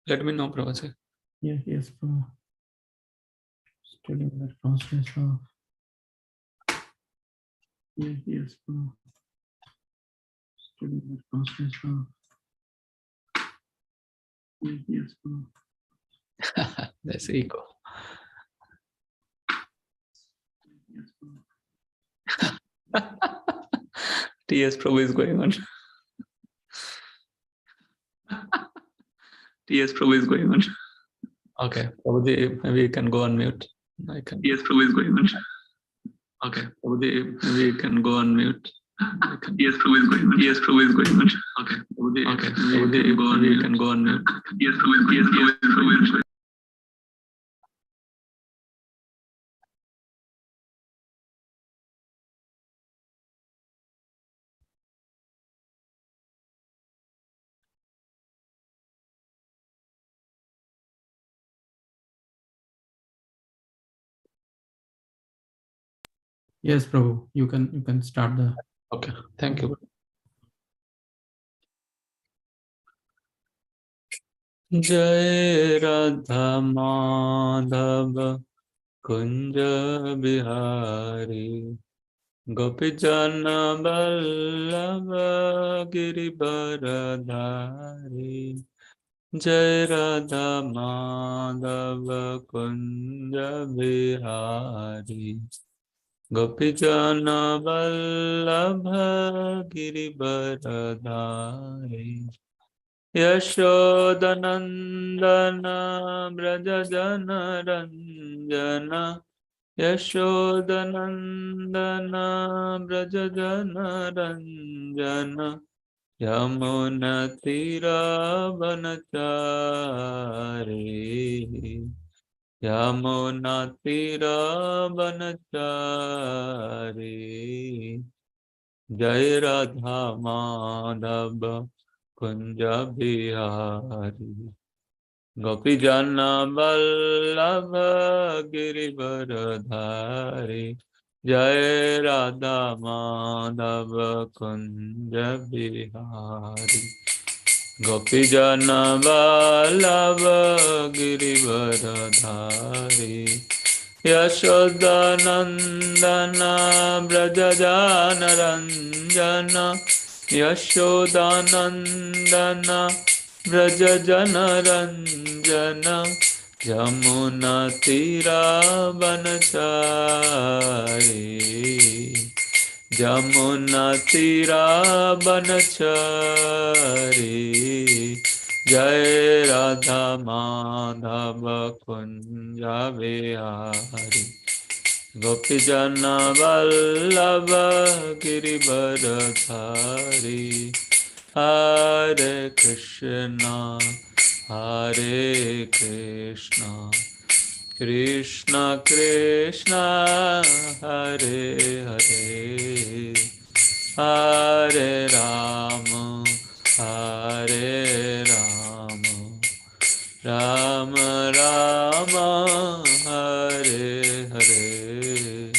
Let me know, Prabhupada. Yes, yes, Prabhu. Still in the process of. Yes, yes, Prabhu. Still in the process of. Yes, yes, Prabhu. That's ego. Yes, Prabhu. TS Prabhu is going on. TS Prabhu is going on. Okay, Prabhuji, maybe you can go on mute. I can. TS Prabhu is going on. Okay, Prabhuji, maybe you can go on mute. TS Prabhu is going on. TS Prabhu is going on. Okay, Prabhuji, okay, Prabhuji, you can go on mute. TS Prabhu is going on. Yes, Prabhu. You can start the. Okay, thank you. Jai Radha Madhava Kunja Bihari Gopijana Vallabha Girivaradhari Jai Radha Madhava Kunja Bihari Gopijana Vallabha Girivaradhari Yashodanandana Brajajana Ranjana Yashodanandana Brajajana Ranjana Yamunatira Vanachari Yamunatira Vanachari Jai Radha Madhava Kunja Bihari Gopijana Vallabha Girivaradhari Jai Radha Madhava Kunja Bihari Gopijana Vallabha Girivaradhari Yashodanandana Brajajana Ranjana Yashodanandana Brajajana Ranjana Yamuna Tira Vanachari Yamuna Tira Vanachari Jai Radha Madhava Kunja Vihari Gopijana Vallabha Girivaradhari Hare Krishna Hare Krishna Krishna Krishna Hare Hare Hare Rama Hare Rama Rama Rama Hare Hare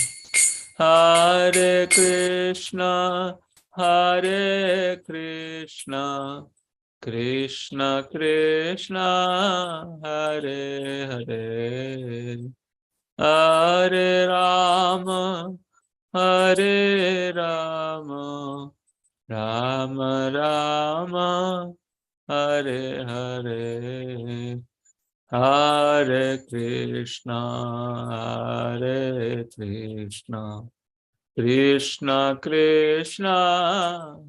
Hare Krishna Hare Krishna Krishna Krishna Hare Hare Hare Rama Hare Rama Rama Rama Hare Hare Hare Krishna Hare Krishna Krishna Krishna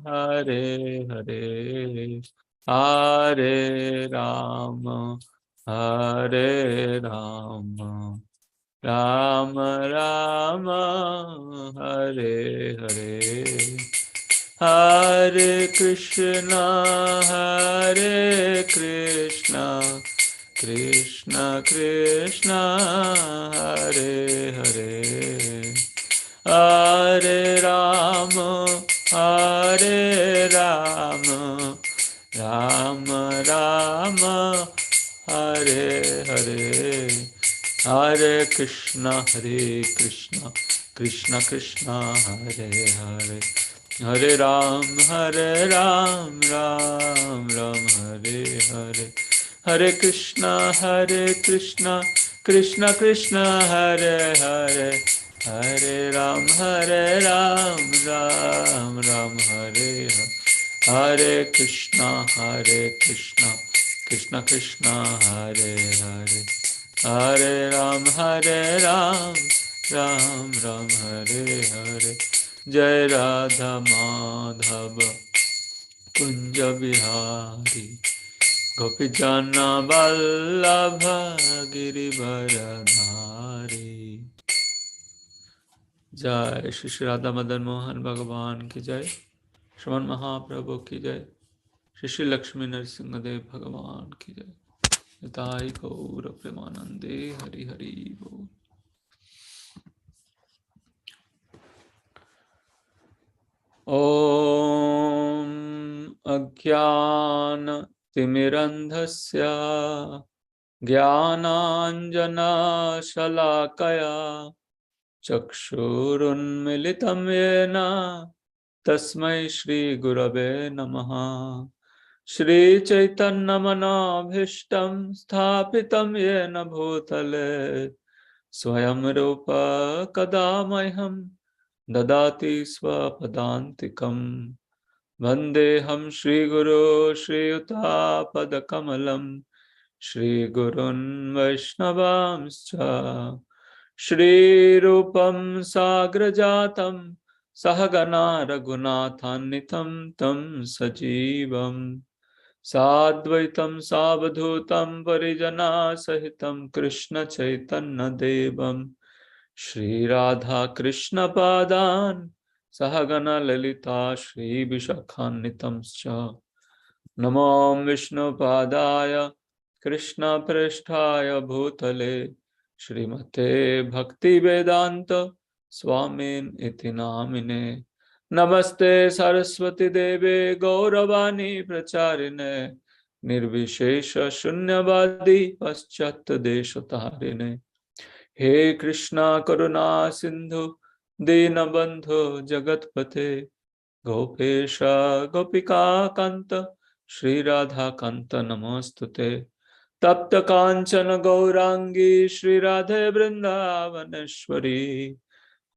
Hare Hare Hare Rama Hare Rama Rama Rama Hare Hare Hare Krishna Hare Krishna Krishna Krishna Hare Hare Hare Rama Hare Rama Rama Rama Hare Hare Hare Krishna Krishna Krishna Hare Hare Hare Ram Ram Ram Hare Hare Hare Krishna, Krishna Krishna, Hare Hare, Hare Ram, Ram Ram, Hare Hare. Hare Krishna, Krishna Krishna, Hare Hare, Hare Ram, Ram Ram, Hare Hare. Jai Radha Madhava Kunja Bihari Gopijana Vallabha Girivardhari. Jai Shri Shri Radha Madan Mohan Bhagavan ki jai, Shravan Mahaprabhu ki jai, Shri Shri Lakshmi Narasimhadev Bhagavan ki jai. Nitai Gaura Premanande Hari Hari Bol. Om Agyana Timirandhasya Jnananjana Shalakaya Chakshurunmilitam Yena Tasmai Shri Gurave Namaha. Shri Chaitanya Manabhishtam Sthapitam Yena Bhutale Swayam Rupa Kadamaham Dadati Swapadantikam. Vandeham Shri Guru Shri Yuta Padakamalam Shri Gurun Vaishnavamscha Shri Rupam Sagrajatam Sahagana Raghunathannitam Tam Sajivam Sadvaitam Savadhutam Parijana Sahitam Krishna Chaitanya Devam Shri Radha Krishna Padan Sahagana Lalita Shri Vishakhannitamscha Namo Vishnu Padaya Krishna Prasthaya Bhutale Shrimate Bhakti Vedanta Swamin iti namine. Namaste Saraswati Deve Gauravani Pracharine Nirvishesha Shunyavadi Paschat Deshatarine. He Krishna Karuna Sindhu Dinabandhu Jagatpate Gopesha Gopika Kanta Shri Radha Kanta Namostute. Tapta Kanchana Gaurangi Shri Radhe Vrindavaneshwari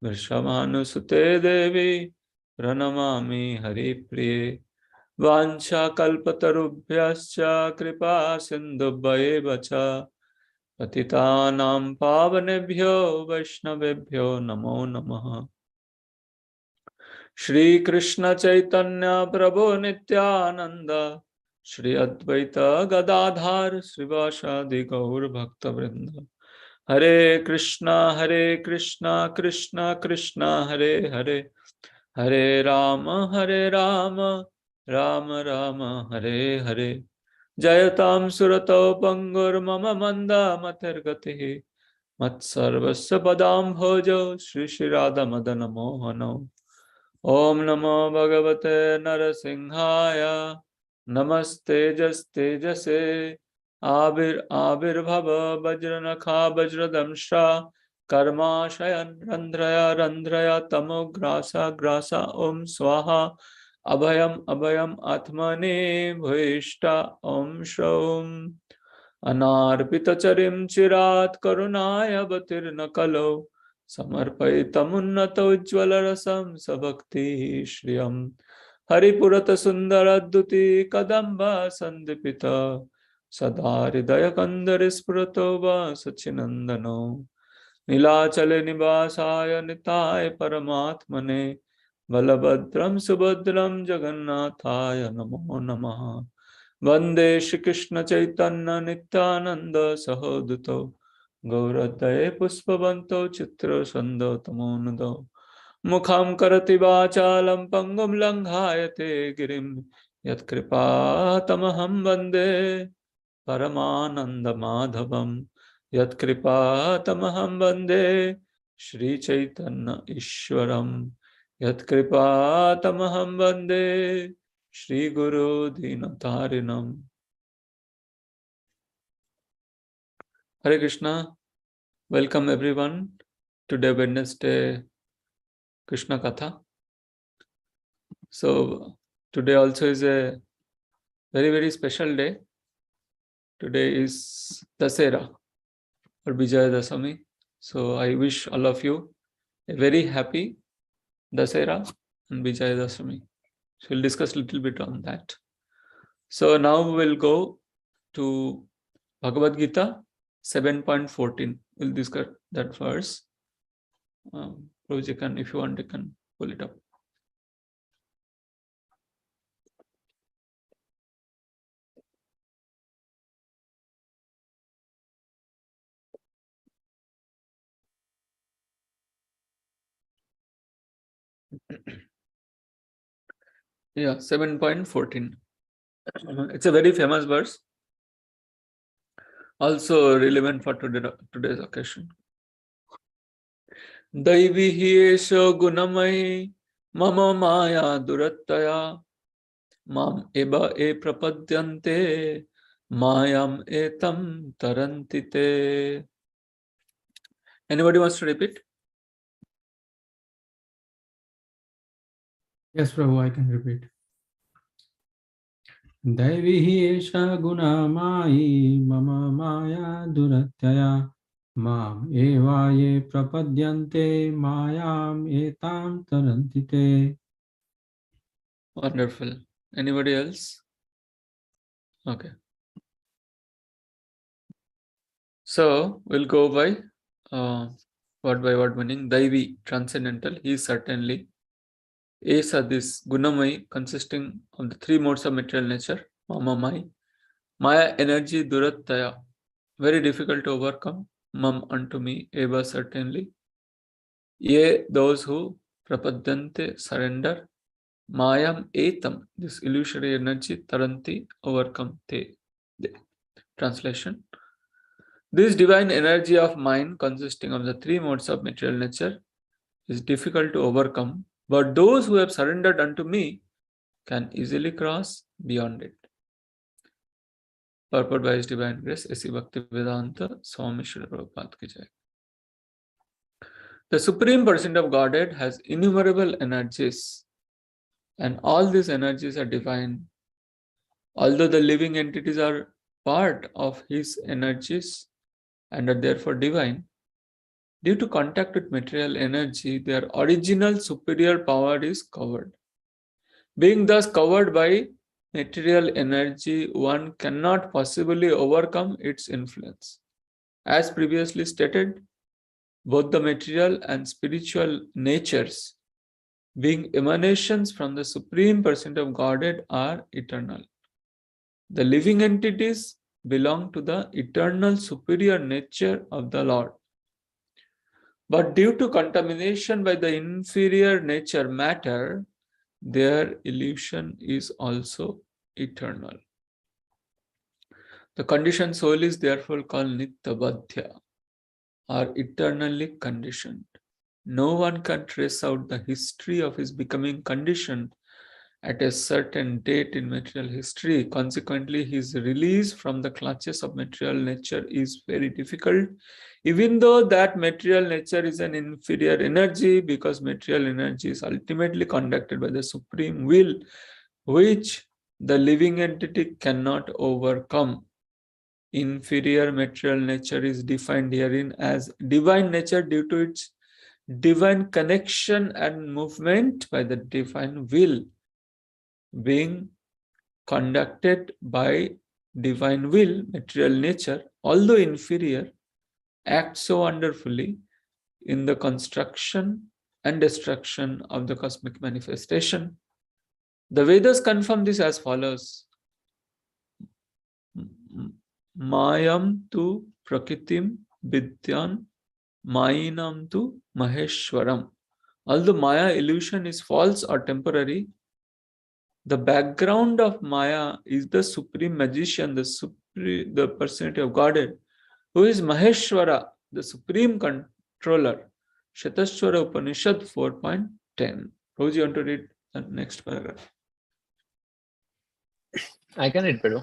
Vrishabhanusute Devi Pranamami Hari Priye. Vancha Kalpatarubhyascha Kripa Sindhubhayeva cha Patitanam Pavanebhyo Vaishnavebhyo Namo Namaha. Shri Krishna Chaitanya Prabhu Nityananda Shri Advaita Gadadhar Srivasadi Gaur Bhakta Vrinda. Hare Krishna Krishna Krishna Hare Hare, Hare Rama Rama Rama Hare Hare. Jayatam Surato Pangur Mama Manda Matergati Matsarvasya Padam Bhojo Shri Shri Radha Madana Mohano. Om Namo Bhagavate Narasimhaya Namaste Jase Bhava Vajranakha Vajradamsha Karma Shayan Randraya Tamo Grasa Om Swaha Abhayam Atmane Bhishta Om Shom Anarpita Charim Chirat Karunaya Batirna Kalo Samarpayitamunnato Ujjalarasam Sabhakti Shriyam Haripurata Sundaradduti Kadamba Sandipita Sadharidaya Kandarispratoba Sachinandano Nilachale Nivasaya Nitaya Paramatmane Balabhadram Subhadram Jagannathaya Namo Namaha. Vande Shri Krishna Chaitanya Nityananda Sahoduto Gauradaya Puspavanto Chitra Sando Tamonudo Mukham Karati Vachalam Pangum Langhayate Girim Yat Kripa Tamaham Vande Paramananda Madhavam Yat Kripa Tamaham Vande Shri Chaitanya Ishwaram Yat Kripa Tamaham Vande Shri Guru Dinatarinam. Hare Krishna. Welcome everyone. Today Wednesday Krishna Katha. So today also is a very special day. today is Dasera or Vijaya Dasami. So I wish all of you a very happy Dasera and Vijaya Dasami. So we'll discuss a little bit on that. So now we'll go to Bhagavad-Gita 7.14. We'll discuss that verse. Prabhuji can, if you want, you can pull it up. Yeah, 7.14. It's a very famous verse. Also relevant for today's occasion. Daivi esha gunamai mama maya durattaya mam eba e prapadyante mayam etam tarantite. Anybody wants to repeat? Yes, Prabhu, I can repeat. Daivihi esha guna mai mama maya duratyaya mam eva ye prapadyante mayam etam tarantite. Wonderful. Anybody else? Okay. So we'll go by word meaning. Daivi, transcendental. He is certainly. Esa, this gunamai, consisting of the three modes of material nature. Mama mai. Maya, energy, durattaya, very difficult to overcome. Mam, unto me. Eva, certainly. Ye, those who prapadyante, surrender. Mayam etam, this illusory energy, taranti, overcome te. Translation. This divine energy of mind, consisting of the three modes of material nature, is difficult to overcome, but those who have surrendered unto me can easily cross beyond it. Purport by His Divine Grace, A.C. Bhaktivedanta Swami Srila Prabhupada ki jai. The Supreme Person of Godhead has innumerable energies, and all these energies are divine. Although the living entities are part of His energies and are therefore divine, due to contact with material energy, their original superior power is covered. Being thus covered by material energy, one cannot possibly overcome its influence. As previously stated, both the material and spiritual natures, being emanations from the Supreme Person of Godhead, are eternal. The living entities belong to the eternal superior nature of the Lord. But due to contamination by the inferior nature matter, their illusion is also eternal. The conditioned soul is therefore called Nityabadhya, or eternally conditioned. No one can trace out the history of his becoming conditioned at a certain date in material history. Consequently, his release from the clutches of material nature is very difficult, even though that material nature is an inferior energy, because material energy is ultimately conducted by the supreme will, which the living entity cannot overcome. Inferior material nature is defined herein as divine nature due to its divine connection and movement by the divine will, being conducted by divine will. Material nature, although inferior, acts so wonderfully in the construction and destruction of the cosmic manifestation. The Vedas confirm this as follows. Mayam tu prakritim vidyan Mayinam tu Maheshwaram. Although Maya illusion is false or temporary, the background of Maya is the supreme magician, the personality of Godhead, who is Maheshwara, the supreme controller. Shatashwara Upanishad 4.10. Rose, you want to read the next paragraph? I can read, Pedro.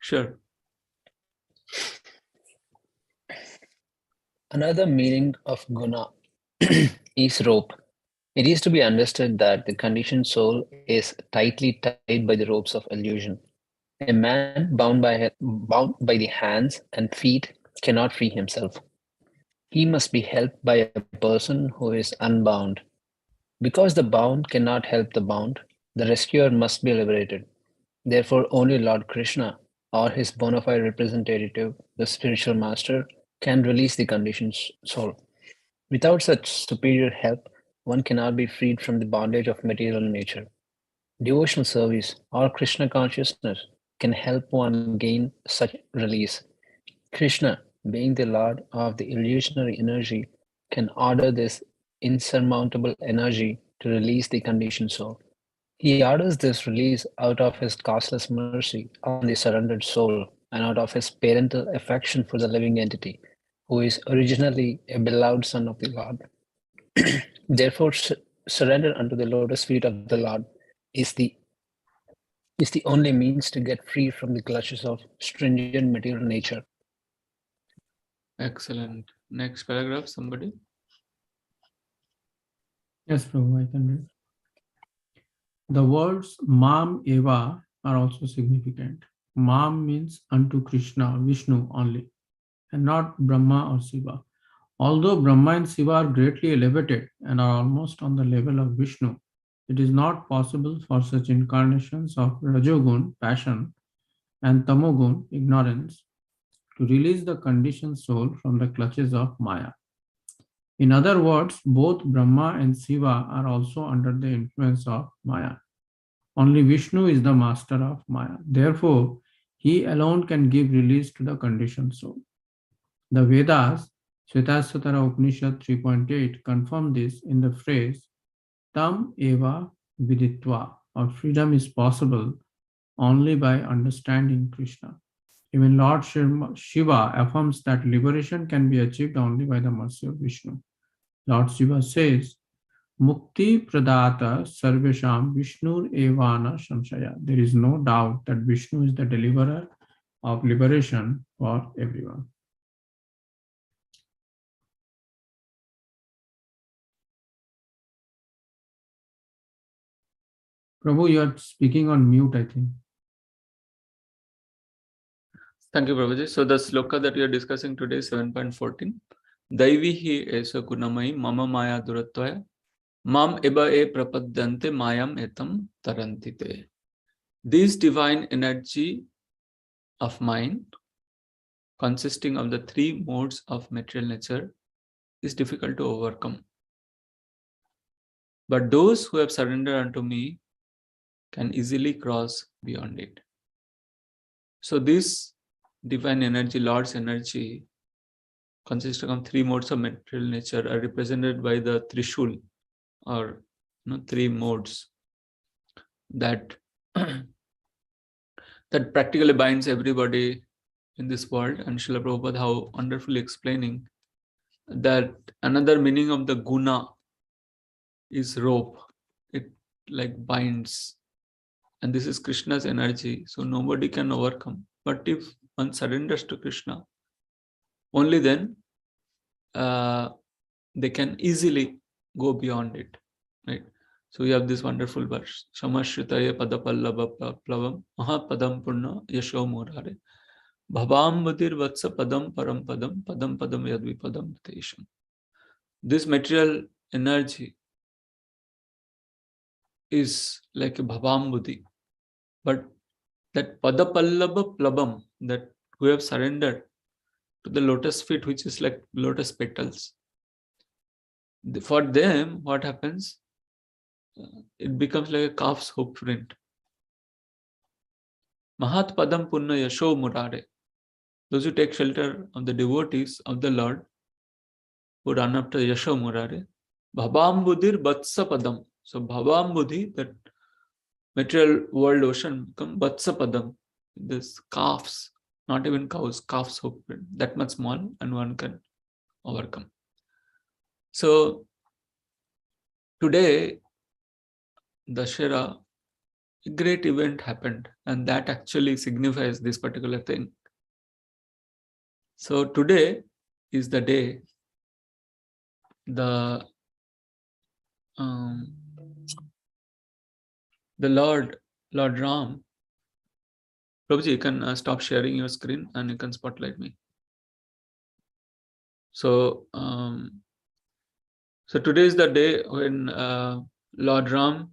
Sure. Another meaning of guna is rope. It is to be understood that the conditioned soul is tightly tied by the ropes of illusion. A man bound by the hands and feet cannot free himself. He must be helped by a person who is unbound. Because the bound cannot help the bound, the rescuer must be liberated. Therefore, only Lord Krishna or his bona fide representative, the spiritual master, can release the conditioned soul. Without such superior help, one cannot be freed from the bondage of material nature. Devotional service or Krishna consciousness can help one gain such release. Krishna, being the Lord of the illusionary energy, can order this insurmountable energy to release the conditioned soul. He orders this release out of his causeless mercy on the surrendered soul and out of his parental affection for the living entity, who is originally a beloved son of the Lord. Therefore, surrender unto the lotus feet of the Lord is the only means to get free from the clutches of stringent material nature. Excellent. Next paragraph, somebody. Yes, Prabhu, I can read. The words Mam Eva are also significant. Mam means unto Krishna, Vishnu only, and not Brahma or Shiva. Although Brahma and Shiva are greatly elevated and are almost on the level of Vishnu, it is not possible for such incarnations of Rajogun, passion, and Tamogun, ignorance, to release the conditioned soul from the clutches of Maya. In other words, both Brahma and Shiva are also under the influence of Maya. Only Vishnu is the master of Maya. Therefore, he alone can give release to the conditioned soul. The Vedas, Svetasvatara Upanishad 3.8, confirm this in the phrase Tam eva viditva, or freedom is possible only by understanding Krishna. Even Lord Shiva affirms that liberation can be achieved only by the mercy of Vishnu. Lord Shiva says, Mukti pradata sarvesham Vishnur evana samshaya. There is no doubt that Vishnu is the deliverer of liberation for everyone. Prabhu, you are speaking on mute, I think. Thank you, Prabhuji. So the sloka that we are discussing today is 7.14. Daivihi esa gunamai mama maya duratvaya mam eba e prapadyante mayam etam tarantite. This divine energy of mind, consisting of the three modes of material nature, is difficult to overcome. But those who have surrendered unto me can easily cross beyond it. So this divine energy, Lord's energy, consisting of three modes of material nature, are represented by the Trishul, or three modes that that practically binds everybody in this world. And Srila Prabhupada, how wonderfully explaining that another meaning of the guna is rope. It like binds, and this is Krishna's energy, so nobody can overcome. But if one surrenders to Krishna, only then they can easily go beyond it, right? So we have this wonderful verse: Samashritaya padapallava plavam mahapadam purna yasho murare bhavam vadir vatsa padam param padam padam padam yadvipadam tesham. This material energy is like a bhavambudhi, but that padapallava plabam, that who have surrendered to the lotus feet, which is like lotus petals, for them what happens? It becomes like a calf's hoof print. Mahat padam punna yasho murare. Those who take shelter of the devotees of the Lord, who run after yasho murare, bhavambudhir vatsa padam. So bhavambudhi, that material world ocean, become vatsa padam. This calves, not even cows, calves hoof print, that much small, and one can overcome. So today, Dashera, a great event happened, and that actually signifies this particular thing. So today is the day the Lord Ram Prabhuji, you can stop sharing your screen and you can spotlight me. So, so today is the day when Lord Ram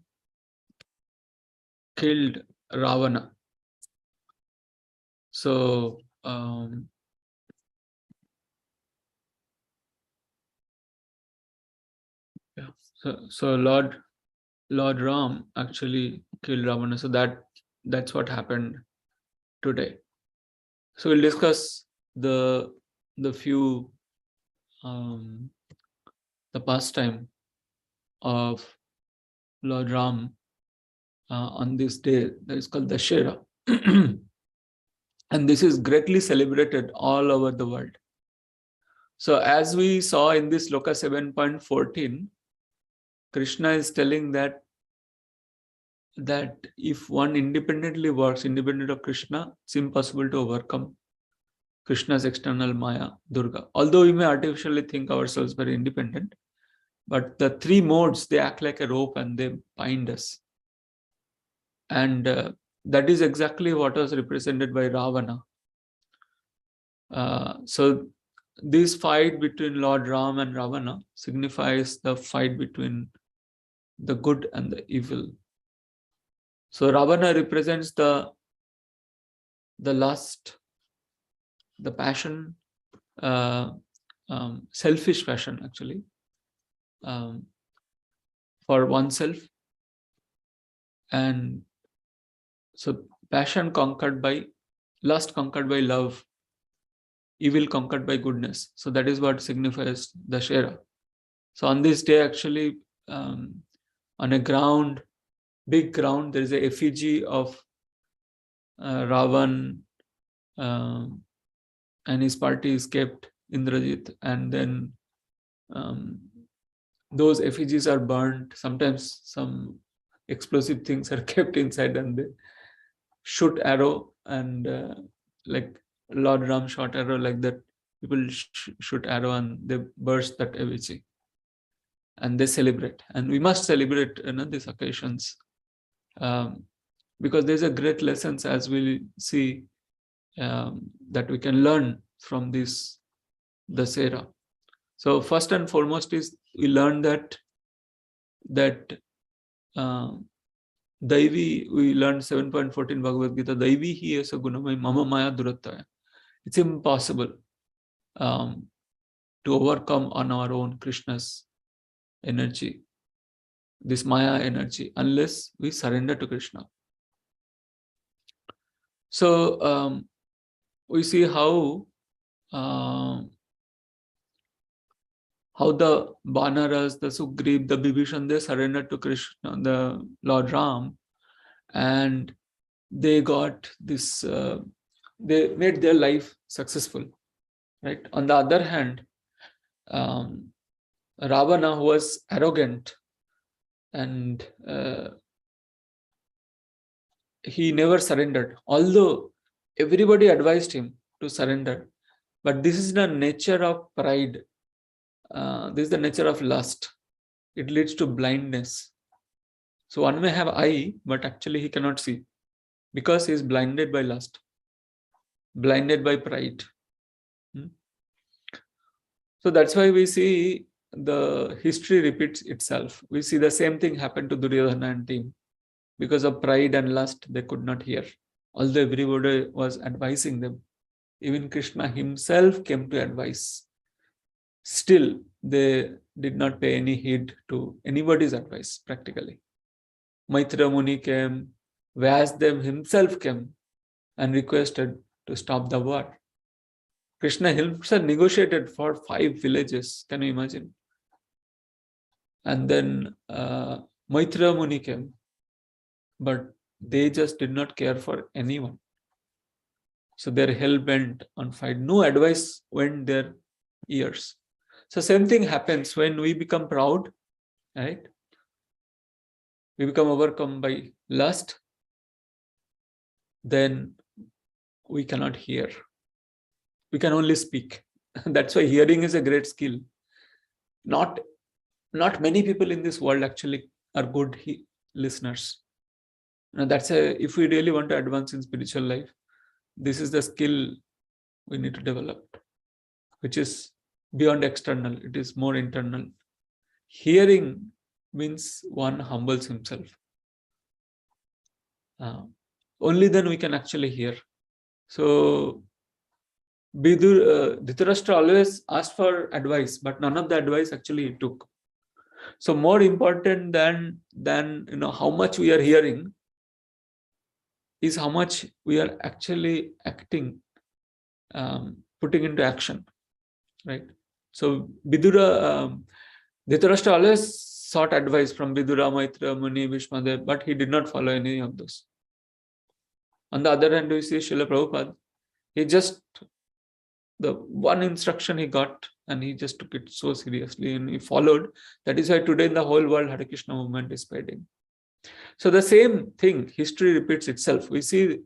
killed Ravana. So, yeah. So Lord Ram actually killed Ravana. So that's what happened today. So we'll discuss the few the pastime of Lord Ram on this day that is called Dashera. And this is greatly celebrated all over the world. So as we saw in this Loka 7.14, Krishna is telling that if one independently works, independent of Krishna, it's impossible to overcome Krishna's external Maya, Durga. Although we may artificially think ourselves very independent, but the three modes, they act like a rope and they bind us. And that is exactly what was represented by Ravana. So this fight between Lord Ram and Ravana signifies the fight between the good and the evil. So Ravana represents the lust, the passion, selfish passion actually, for oneself. And so passion conquered by lust, conquered by love, evil conquered by goodness. So that is what signifies Dashera. So on this day actually, on a ground, big ground, there is a effigy of Ravana, and his party is kept, Indrajith, and then those effigies are burnt. Sometimes some explosive things are kept inside and they shoot arrow, and like Lord Ram shot arrow like that, people shoot arrow and they burst that effigy and they celebrate. And we must celebrate these occasions, because there's a great lessons, as we'll see, that we can learn from this Dasera. So first and foremost is we learn that Daivi, we learned 7.14 Bhagavad-Gita, Daivi hi esa gunamai mama maya durattaya. It's impossible to overcome on our own Krishna's energy, this Maya energy, unless we surrender to Krishna. So we see how the Vanaras, the Sugriv, the Bibhishan, they surrendered to Krishna, the Lord Ram, and they got this, they made their life successful, right? On the other hand, Ravana, who was arrogant, and he never surrendered, although everybody advised him to surrender. But this is the nature of pride. This is the nature of lust. It leads to blindness. So one may have eye, but actually he cannot see, because he is blinded by lust, blinded by pride. So that's why we see the history repeats itself. We see the same thing happen to Duryodhana and team. Because of pride and lust, they could not hear. Although everybody was advising them. Even Krishna himself came to advise. Still, they did not pay any heed to anybody's advice, practically. Maitra Muni came, Vyasdev himself came and requested to stop the war. Krishna himself negotiated for 5 villages. Can you imagine? And then Maitra Muni came, but they just did not care for anyone. So they're hell-bent on fight. No advice went their ears. So same thing happens when we become proud, right? We become overcome by lust. Then we cannot hear. We can only speak. That's why hearing is a great skill. Not many people in this world actually are good listeners. Now that's if we really want to advance in spiritual life, this is the skill we need to develop, which is beyond external, it is more internal. Hearing means one humbles himself. Only then we can actually hear. So Dhritarashtra always asked for advice, but none of the advice actually he took. So more important than how much we are hearing is how much we are actually acting, putting into action, right? So Dhritarashtra always sought advice from Vidura, Maitra, Muni, Bhishmadev, but he did not follow any of those. On the other hand, we see Srila Prabhupada, he just, the one instruction he got, and he just took it so seriously and he followed. That is why today in the whole world, Hare Krishna movement is spreading. So the same thing, history repeats itself. We see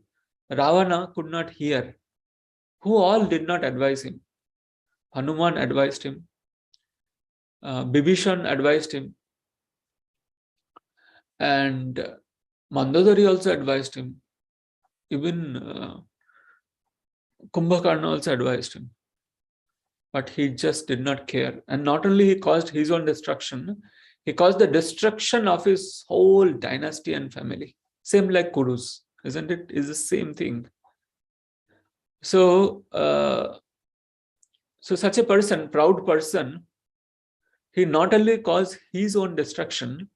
Ravana could not hear. Who all did not advise him? Hanuman advised him. Bibhishan advised him. And Mandodari also advised him. Even Kumbhakarna also advised him. But he just did not care. And not only he caused his own destruction, he caused the destruction of his whole dynasty and family. Same like Kurus, isn't it? It's the same thing. So, so such a person, proud person, he not only caused his own destruction,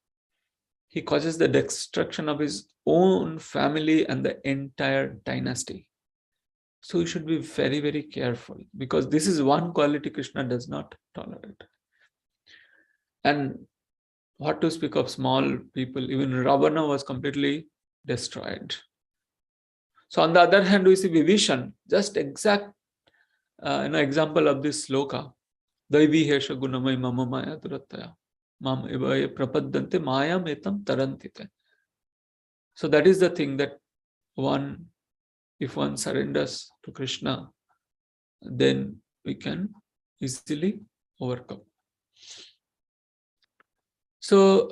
he causes the destruction of his own family and the entire dynasty. So we should be very, very careful, because this is one quality Krishna does not tolerate. And what to speak of small people, even Ravana was completely destroyed. So on the other hand, we see Vibhishan, just exact example of this sloka. Daivi hesha gunamai mama maya durataya. Mam evaya prapaddante mayam etam tarantite. So that is the thing, that if one surrenders to Krishna, then we can easily overcome. So,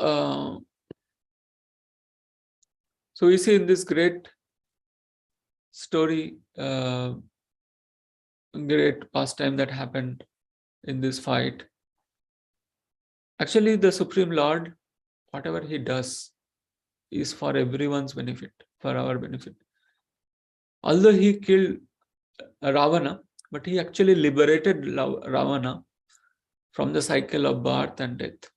so we see in this great story, great pastime that happened in this fight. Actually, the Supreme Lord, whatever he does, is for everyone's benefit, for our benefit. Although he killed Ravana, but he actually liberated Ravana from the cycle of birth and death.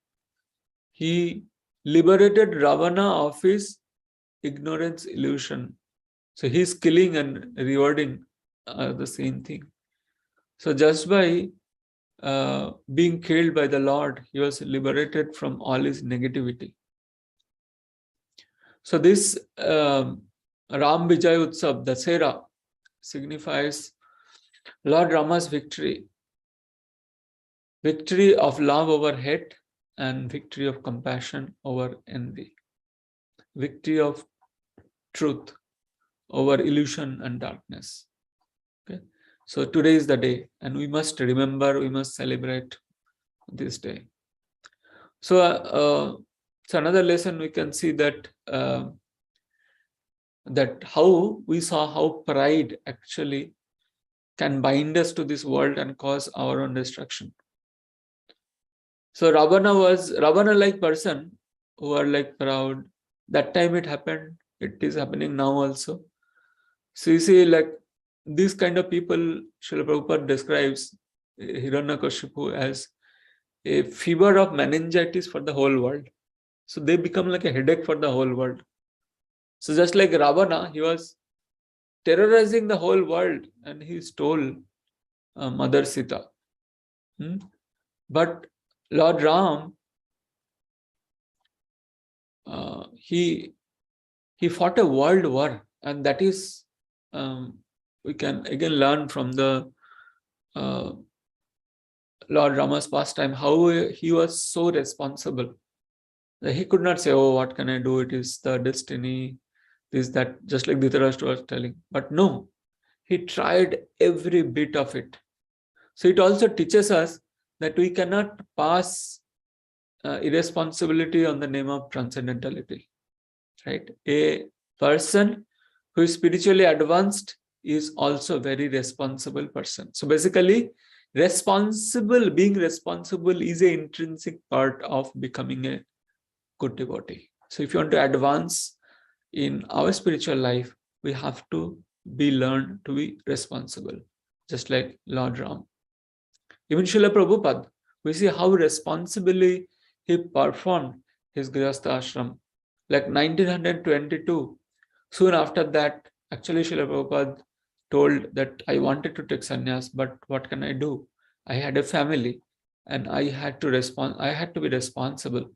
He liberated Ravana of his ignorance, illusion. So he's killing and rewarding the same thing. So just by being killed by the Lord, he was liberated from all his negativity. So this Ram Vijay Utsav, Dasera, signifies Lord Rama's victory. Victory of love over hate and victory of compassion over envy. Victory of truth over illusion and darkness. Okay. So today is the day, and we must remember, we must celebrate this day. So, so another lesson we can see that that how we saw how pride actually can bind us to this world and cause our own destruction. So Ravana-like person who are like proud. That time it happened. It is happening now also. So you see, like these kind of people, Srila Prabhupada describes Hiranyakashipu as a fever of meningitis for the whole world. So they become like a headache for the whole world. So just like Ravana, he was terrorizing the whole world and he stole Mother Sita. But Lord Ram, he fought a world war, and that is we can again learn from the Lord Rama's pastime how he was so responsible. He could not say, "Oh, what can I do? It is the destiny." This, that, just like Dhritarashtra was telling. But no, he tried every bit of it. So it also teaches us that we cannot pass irresponsibility on the name of transcendentality. Right? A person who is spiritually advanced is also a very responsible person. So basically, being responsible is an intrinsic part of becoming a good devotee. So if you want to advance in our spiritual life, we have to learn to be responsible, just like Lord Ram. Even Srila Prabhupada, we see how responsibly he performed his Grihastha ashram. Like 1922, soon after that, actually Srila Prabhupada told that I wanted to take sannyas, but what can I do? I had a family and I had to be responsible.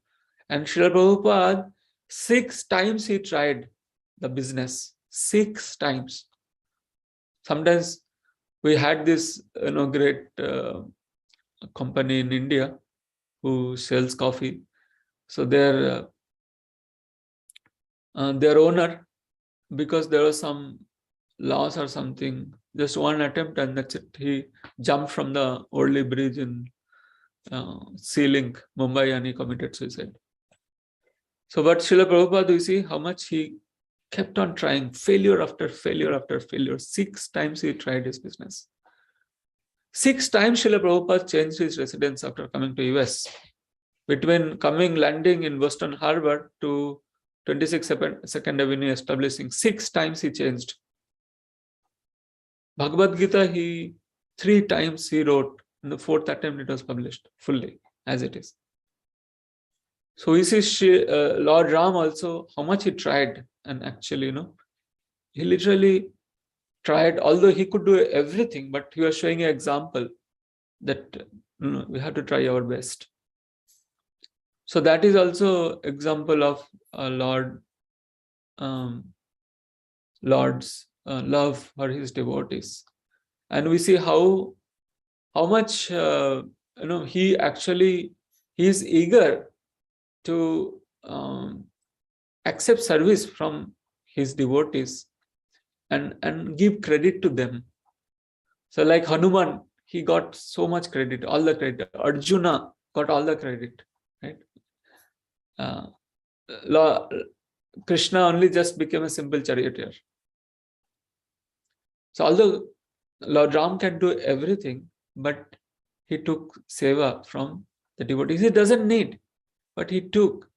And Srila Prabhupada, 6 times he tried the business. 6 times. Sometimes we had this great company in India who sells coffee. So their owner, because there was some loss or something, just one attempt and that's it. He jumped from the Orly bridge in Sea Link, Mumbai, and he committed suicide. So but Srila Prabhupada, you see how much he kept on trying, failure after failure after failure. 6 times he tried his business. 6 times Srila Prabhupada changed his residence after coming to US. Between landing in Boston Harbor to 26th Avenue establishing, 6 times he changed. Bhagavad-Gita, 3 times he wrote. In the 4th attempt, it was published fully as it is. So we see Lord Ram also, how much he tried. And actually, he literally tried, although he could do everything, but he was showing an example that we have to try our best. So that is also example of Lord's love for his devotees. And we see how much he is eager to accept service from his devotees and give credit to them. So like Hanuman, he got so much credit, all the credit. Arjuna got all the credit, right? Krishna only just became a simple charioteer. So although Lord Ram can do everything, but he took seva from the devotees. He doesn't need, but he took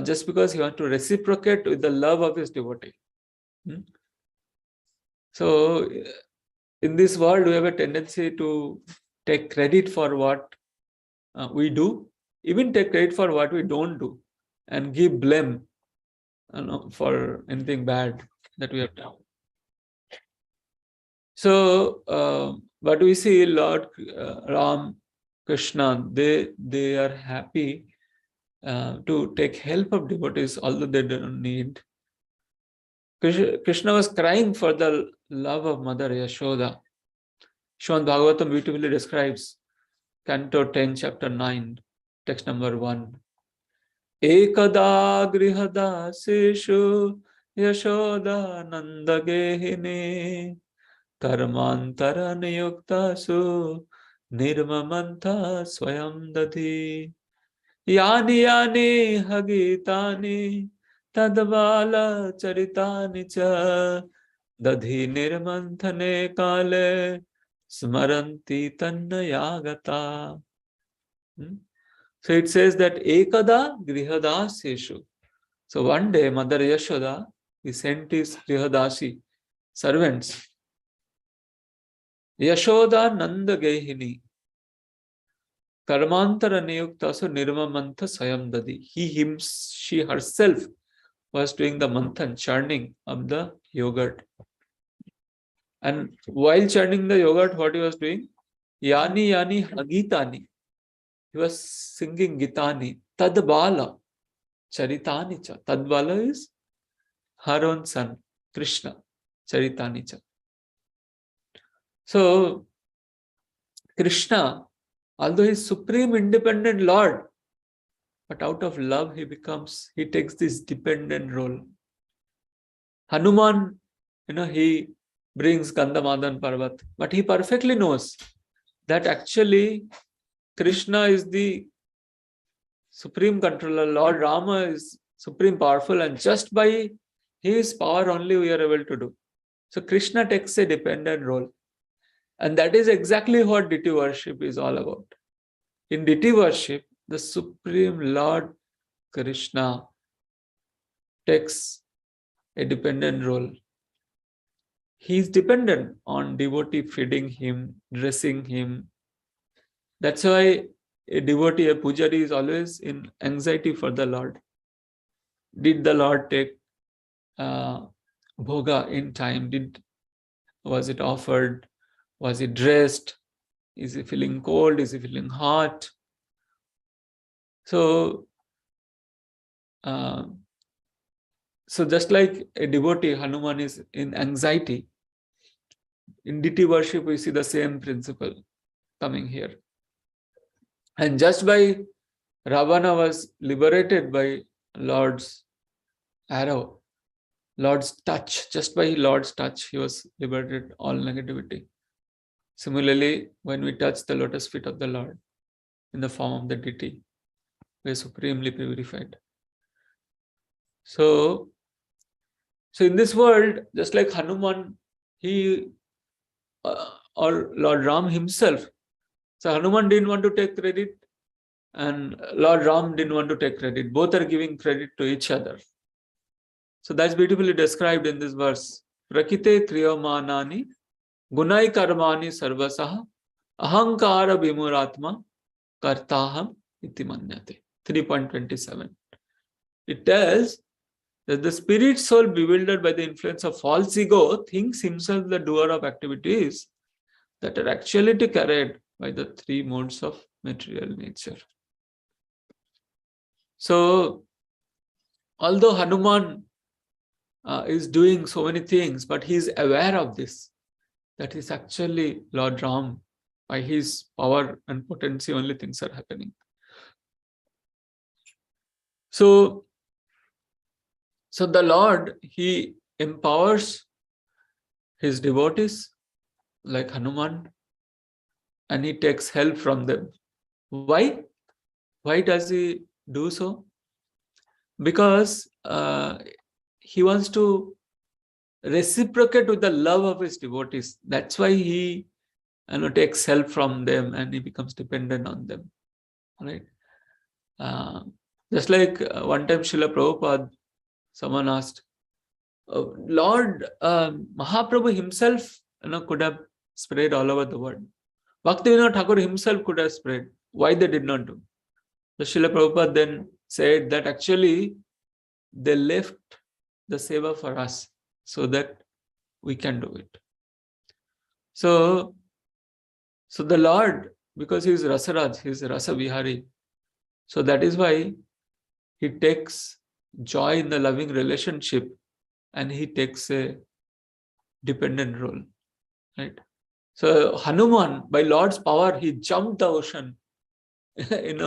just because he wanted to reciprocate with the love of his devotee. So in this world, we have a tendency to take credit for what we do, even take credit for what we don't do, and give blame for anything bad that we have done. So, but we see Lord Ram, Krishna, they are happy to take help of devotees, although they don't need. Krishna was crying for the love of Mother Yashoda. Srimad Bhagavatam beautifully describes, Canto 10, Chapter 9, text number 1. Ekada grihadaseshu Yashoda nandagehine karmantara niyuktasu nirmamanta swayam dadi yani yani hagitani tadvala charitani cha dadhi nirmanthane kale smaranti tannayagata. So it says that ekada grihadaseshu. So one day Mother Yashoda, he sent his grihadasi servants, Yashoda Nanda Gehini Karmantara Niyuktasu Nirmamantha Sayam Dadi. She herself was doing the manthan, churning of the yogurt. And while churning the yogurt, what he was doing? Yani Yani Hagitani. He was singing Gitani. Tadbala Charitani cha. Tadbala is her own son, Krishna. Charitani cha. So, Krishna, although he is supreme independent Lord, but out of love he takes this dependent role. Hanuman, he brings Gandhamadan Parvat, but he perfectly knows that actually Krishna is the supreme controller. Lord Rama is supreme powerful, and just by his power only we are able to do. So Krishna takes a dependent role. And that is exactly what deity worship is all about. In deity worship, the Supreme Lord Krishna takes a dependent role. He is dependent on devotee feeding him, dressing him. That's why a devotee, a pujari, is always in anxiety for the Lord. Did the Lord take bhoga in time? Was it offered? Was he dressed? Is he feeling cold? Is he feeling hot? So just like a devotee, Hanuman is in anxiety. In deity worship, we see the same principle coming here. And just by Ravana was liberated by Lord's arrow, Lord's touch, just by Lord's touch, he was liberated all negativity. Similarly, when we touch the lotus feet of the Lord in the form of the deity, we are supremely purified. So in this world, just like Hanuman, he or Lord Ram himself. So Hanuman didn't want to take credit, and Lord Ram didn't want to take credit. Both are giving credit to each other. So that's beautifully described in this verse. Prakite kriyamanani gunai karmani sarvasaha ahankara vimuratma kartaham iti manyate. 3.27. It tells that the spirit soul, bewildered by the influence of false ego, thinks himself the doer of activities that are actually carried by the three modes of material nature. So, although Hanuman is doing so many things, but he is aware of this, that is actually Lord Ram. By his power and potency, only things are happening. So the Lord, he empowers his devotees like Hanuman, and he takes help from them. Why? Why does he do so? Because he wants to reciprocate with the love of his devotees. That's why he takes help from them and he becomes dependent on them. Right? Just like one time Srila Prabhupada, someone asked, Lord Mahaprabhu himself could have spread all over the world. Bhaktivinoda Thakur himself could have spread. Why they did not do? So Srila Prabhupada then said that actually they left the seva for us so that we can do it. So the Lord, because he is Rasaraj, he is Rasa Vihari, so that is why he takes joy in the loving relationship and he takes a dependent role. Right? So Hanuman, by Lord's power, he jumped the ocean, in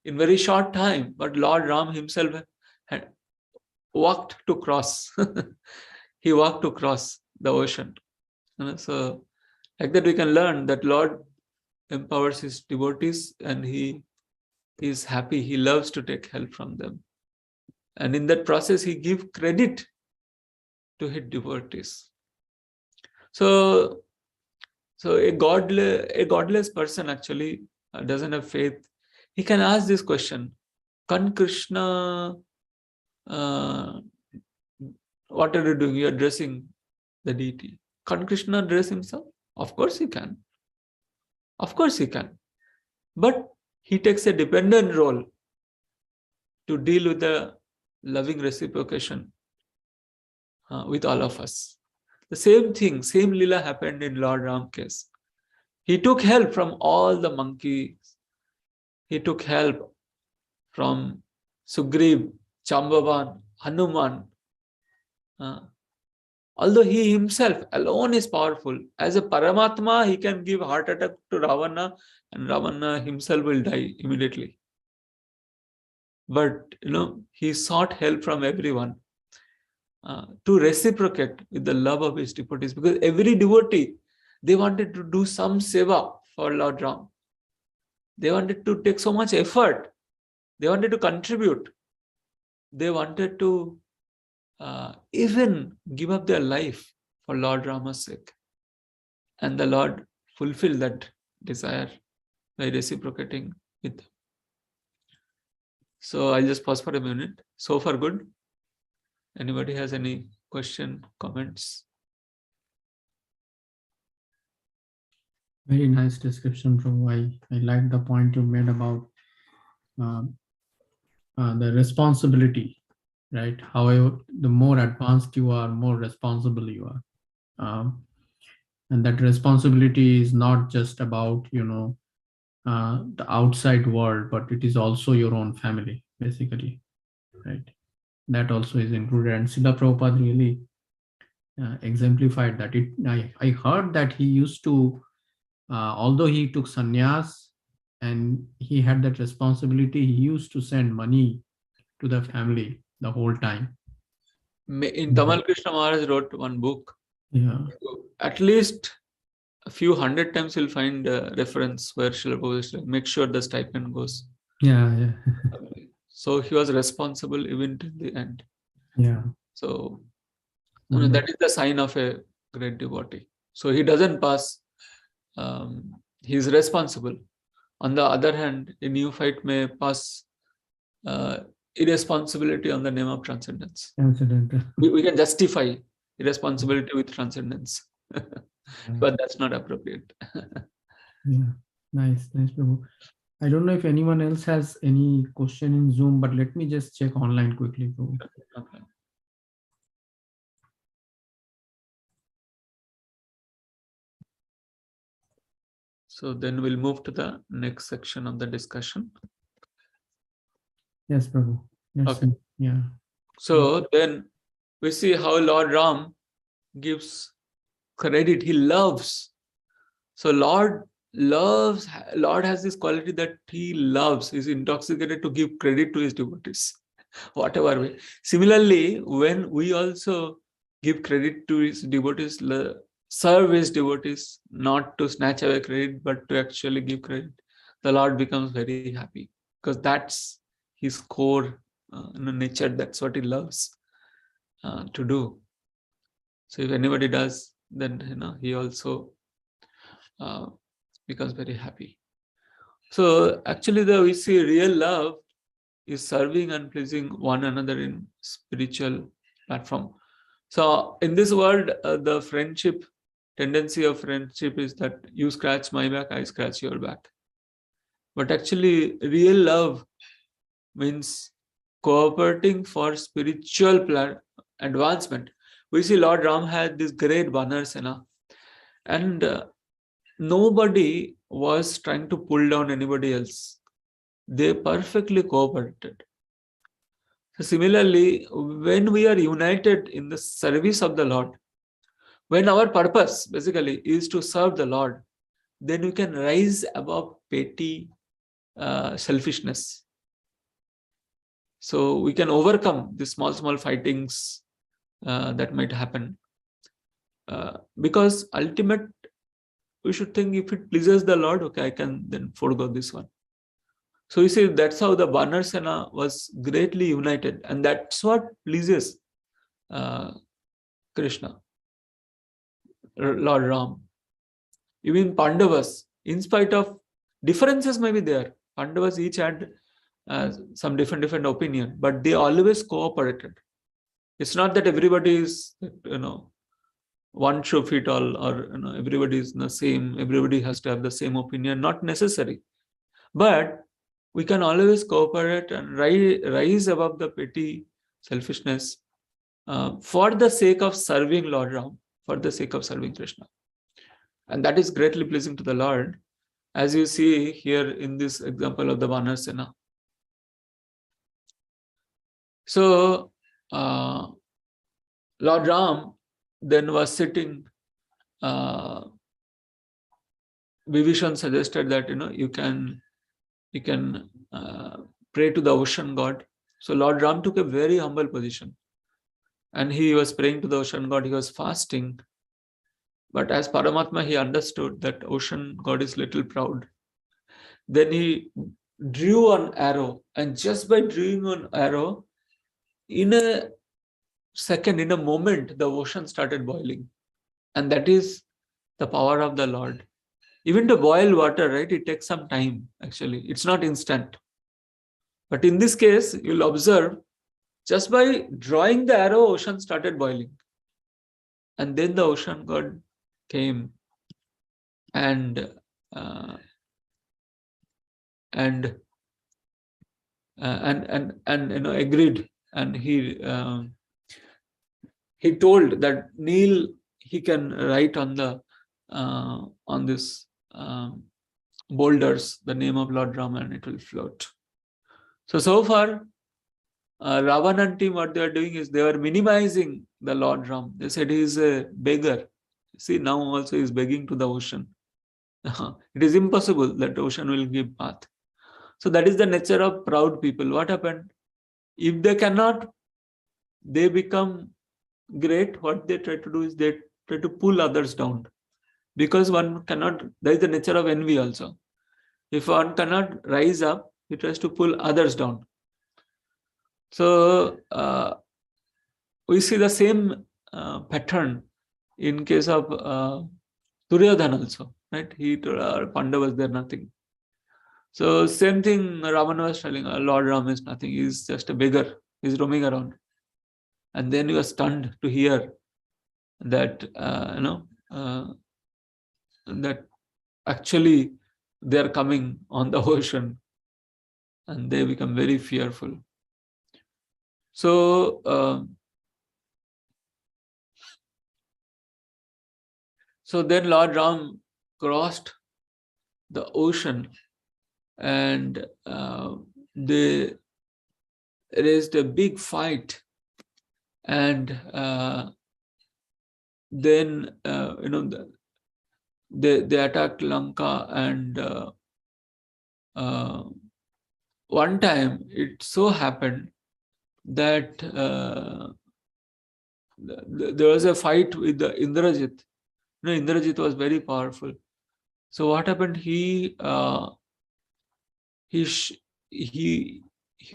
very short time, but Lord Ram himself had walked to cross. He walked to cross the ocean. So like that we can learn that Lord empowers his devotees and he is happy. He loves to take help from them. And in that process, he gives credit to his devotees. So a godless person actually doesn't have faith. He can ask this question: Can Krishna, what are you doing? You are dressing the deity. Can Krishna dress himself? Of course he can. Of course he can. But he takes a dependent role to deal with the loving reciprocation with all of us. The same thing, same lila happened in Lord Ram case. He took help from all the monkeys. He took help from Sugriv, Chambavan, Hanuman. Although he himself alone is powerful, as a Paramatma, he can give heart attack to Ravana and Ravana himself will die immediately. But, he sought help from everyone to reciprocate with the love of his devotees, because every devotee, they wanted to do some seva for Lord Ram. They wanted to take so much effort. They wanted to contribute. They wanted to even give up their life for Lord Rama's sake. And the Lord fulfilled that desire by reciprocating with them. So I'll just pause for a minute. So far good. Anybody has any question, comments? Very nice description, Prabhu. I like the point you made about the responsibility, right? However, the more advanced you are, more responsible you are. And that responsibility is not just about, the outside world, but it is also your own family, basically, right? That also is included. And Srila Prabhupada really exemplified that. I heard that he used to, although he took sannyas and he had that responsibility, he used to send money to the family the whole time. In Tamil, Krishna Maharaj wrote one book. Yeah. At least a few hundred times you'll find a reference where Srila Prabhupada said, make sure the stipend goes. Yeah. So he was responsible even till the end. Yeah. So that is the sign of a great devotee. So he doesn't pass. He is responsible. On the other hand, a neophyte may pass irresponsibility on the name of transcendence. We can justify irresponsibility with transcendence, but that's not appropriate. Yeah, nice, Prabhu. I don't know if anyone else has any question in Zoom, but let me just check online quickly, Prabhu. Okay. So then we'll move to the next section of the discussion. Yes, Prabhu. Okay. Yeah. So then we see how Lord Ram gives credit. He loves. So Lord has this quality that he loves. He's intoxicated to give credit to his devotees, whatever way. Similarly, when we also give credit to his devotees, serve his devotees, not to snatch away credit, but to actually give credit, the Lord becomes very happy, because that's his core nature. That's what he loves to do. So if anybody does, then he also becomes very happy. So actually, we see real love is serving and pleasing one another in spiritual platform. So in this world, the tendency of friendship is that you scratch my back, I scratch your back. But actually, real love means cooperating for spiritual advancement. We see Lord Ram had this great banner Sena, and nobody was trying to pull down anybody else. They perfectly cooperated. So similarly, when we are united in the service of the Lord, when our purpose basically is to serve the Lord, then we can rise above petty selfishness. So we can overcome the small fightings that might happen. Because ultimate, we should think, if it pleases the Lord, okay, I can then forego this one. So you see, that's how the Vanar Sena was greatly united, and that's what pleases Krishna, Lord Ram. Even Pandavas, in spite of differences may be there, Pandavas each had some different opinion, but they always cooperated. It's not that everybody is, one shoe fit all, or everybody is the same, everybody has to have the same opinion. Not necessary. But we can always cooperate and rise above the petty selfishness for the sake of serving Lord Ram, for the sake of serving Krishna. And that is greatly pleasing to the Lord, as you see here in this example of the Vanar Sena. So, Lord Ram then was sitting. Vibhishan suggested that you can pray to the ocean god. So Lord Ram took a very humble position, and he was praying to the ocean god. He was fasting, but as Paramatma, he understood that ocean god is little proud. Then he drew an arrow, and just by drawing an arrow, in a second, in a moment, the ocean started boiling. And that is the power of the Lord. Even to boil water, right, it takes some time, actually. It's not instant. But in this case, you'll observe, just by drawing the arrow, ocean started boiling. And then the ocean god came and agreed, and he told that kneel, he can write on the on this boulders the name of Lord Rama, and it will float. So far, Ravana and team, what they are doing is they are minimizing the Lord Ram. They said he is a beggar. See, now also he is begging to the ocean. It is impossible that ocean will give path. So that is the nature of proud people. What happened? If they cannot, they become great. What they try to do is they try to pull others down. Because one cannot, that is the nature of envy also. If one cannot rise up, he tries to pull others down. So we see the same pattern in case of Duryodhana also, right? He told Pandavas, they're nothing. So same thing Ravana was telling, Lord Ram is nothing, he's just a beggar, he's roaming around. And then he was stunned to hear that, that actually they're coming on the ocean, and they become very fearful. So, so then Lord Ram crossed the ocean, and they raised a big fight, and then they attacked Lanka, and one time it so happened that there was a fight with the Indrajith. Indrajith was very powerful. So what happened? He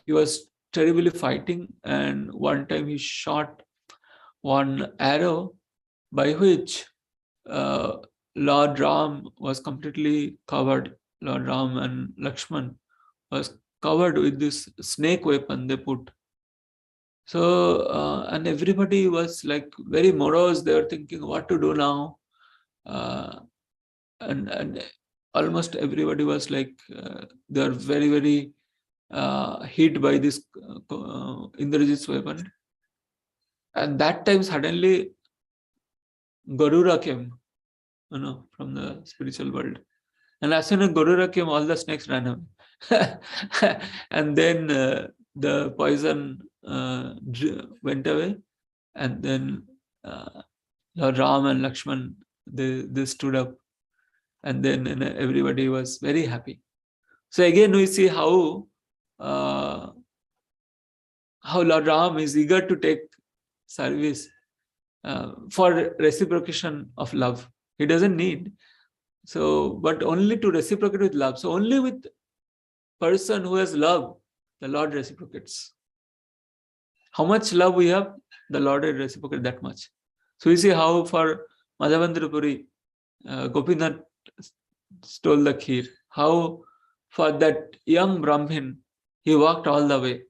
was terribly fighting, and one time he shot one arrow by which Lord Ram was completely covered. Lord Ram and Lakshman was covered with this snake weapon they put. So, and everybody was like very morose. They were thinking what to do now. And almost everybody was like, they are very, very hit by this Indrajit's weapon. And that time suddenly Garuda came, from the spiritual world. And as soon as Garuda came, all the snakes ran away. And then the poison went away. And then Lord Ram and Lakshman, they stood up. And then everybody was very happy. So again, we see how Lord Ram is eager to take service for reciprocation of love. He doesn't need. So, but only to reciprocate with love. So only with person who has love, the Lord reciprocates. How much love we have, the Lord will reciprocate that much. So we see how for Madhavendra Puri, Gopinath stole the kheer. How for that young Brahmin, he walked all the way.